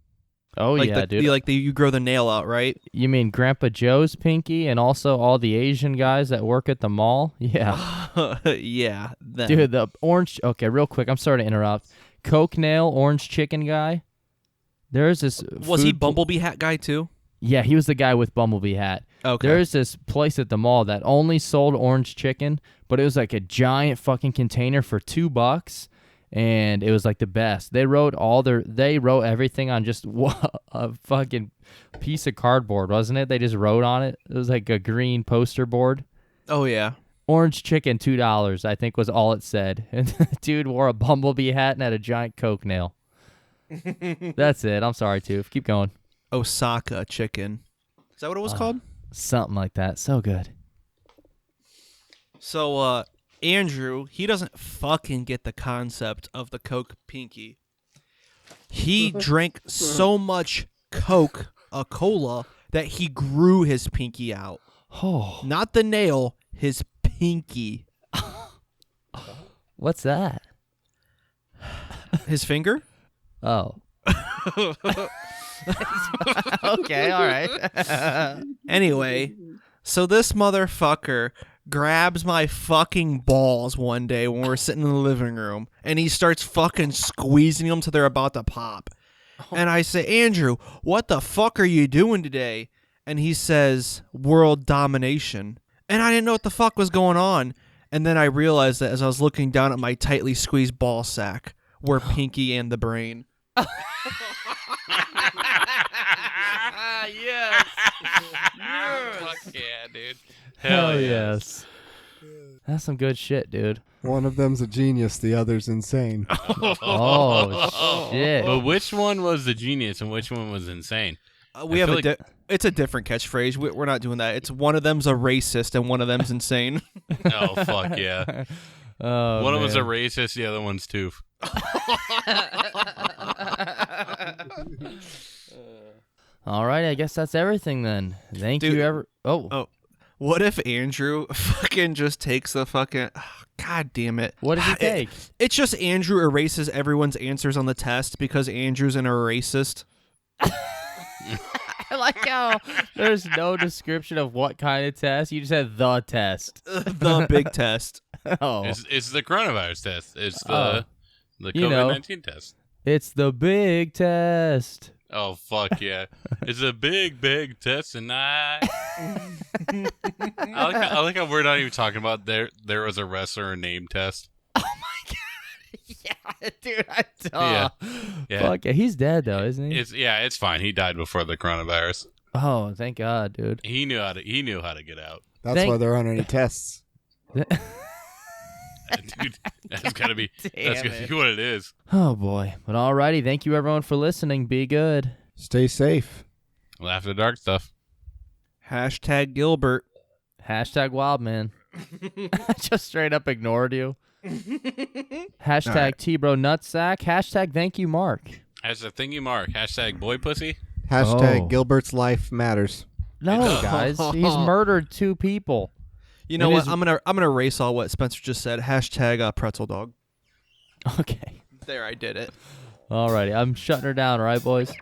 S1: Oh,
S5: like
S1: yeah, dude.
S5: You grow the nail out, right?
S1: You mean Grandpa Joe's pinky and also all the Asian guys that work at the mall? Yeah.
S5: Yeah. Them.
S1: Dude, the orange... Okay, real quick. I'm sorry to interrupt. Coke nail, orange chicken guy. There's this...
S5: Was he Bumblebee hat guy, too?
S1: Yeah, he was the guy with Bumblebee hat.
S5: Okay.
S1: There's this place at the mall that only sold orange chicken, but it was like a giant fucking container for $2, and it was like the best. They wrote everything on just a fucking piece of cardboard, wasn't it? They just wrote on it. It was like a green poster board.
S5: Oh, yeah.
S1: Orange chicken, $2, I think was all it said. And the dude wore a bumblebee hat and had a giant Coke nail. That's it. I'm sorry, Toof. Keep going.
S5: Osaka chicken. Is that what it was called?
S1: Something like that. So good.
S5: So, Andrew, he doesn't fucking get the concept of the Coke pinky. He drank so much Coca-Cola that he grew his pinky out.
S1: Oh.
S5: Not the nail, his pinky.
S1: What's that?
S5: His finger?
S1: Oh. Okay, all right.
S5: Anyway, so this motherfucker grabs my fucking balls one day when we're sitting in the living room, and he starts fucking squeezing them till they're about to pop. And I say, Andrew, what the fuck are you doing today? And he says, world domination. And I didn't know what the fuck was going on. And then I realized that as I was looking down at my tightly squeezed ball sack were Pinky and the brain.
S1: Yes.
S3: Fuck yeah, dude.
S1: Hell yes. That's some good shit, dude.
S4: One of them's a genius, the other's insane.
S1: Oh, shit.
S3: But which one was the genius and which one was insane?
S5: We have it's a different catchphrase. We're not doing that. It's one of them's a racist and one of them's insane.
S3: Oh, fuck yeah.
S1: Oh,
S3: one of them's a
S1: man.
S3: racist, the other one's toof.
S1: All right, I guess that's everything then. Thank
S5: Dude.
S1: you, Oh,
S5: What if Andrew fucking just takes the fucking... God damn it.
S1: what did he take?
S5: It's just Andrew erases everyone's answers on the test because Andrew's an racist.
S1: I like how there's no description of what kind of test. You just said the test.
S5: The big test.
S1: Oh,
S3: It's the coronavirus test. It's
S1: Oh.
S3: the
S1: You know.
S3: COVID-19 test.
S1: it's the big test.
S3: Oh, fuck yeah. It's a big, big test tonight. I like how we're not even talking about there was a wrestler named Test.
S1: Yeah, dude, I
S3: Yeah. Yeah.
S1: Fuck yeah, he's dead though, isn't he?
S3: It's fine. He died before the coronavirus.
S1: Oh, thank God, dude.
S3: He knew how to get out.
S4: That's why there aren't any tests.
S3: Dude, that's gotta be
S1: it.
S3: what it is.
S1: Oh boy, but alrighty, thank you everyone for listening. Be good.
S4: Stay safe.
S3: Laugh at the dark stuff.
S5: Hashtag Gilbert.
S1: Hashtag Wildman. I just straight up ignored you. Hashtag
S5: right.
S1: T-Bro Nutsack. Hashtag Thank You Mark.
S3: Hashtag thingy mark. Hashtag boy pussy.
S4: Hashtag
S1: Oh.
S4: Gilbert's life matters.
S1: No, guys, he's murdered 2 people.
S5: You know
S1: It
S5: what?
S1: is-
S5: I'm gonna erase all what Spencer just said. Hashtag pretzel dog.
S1: Okay.
S5: There, I did it.
S1: Alrighty, I'm shutting her down, all right, boys?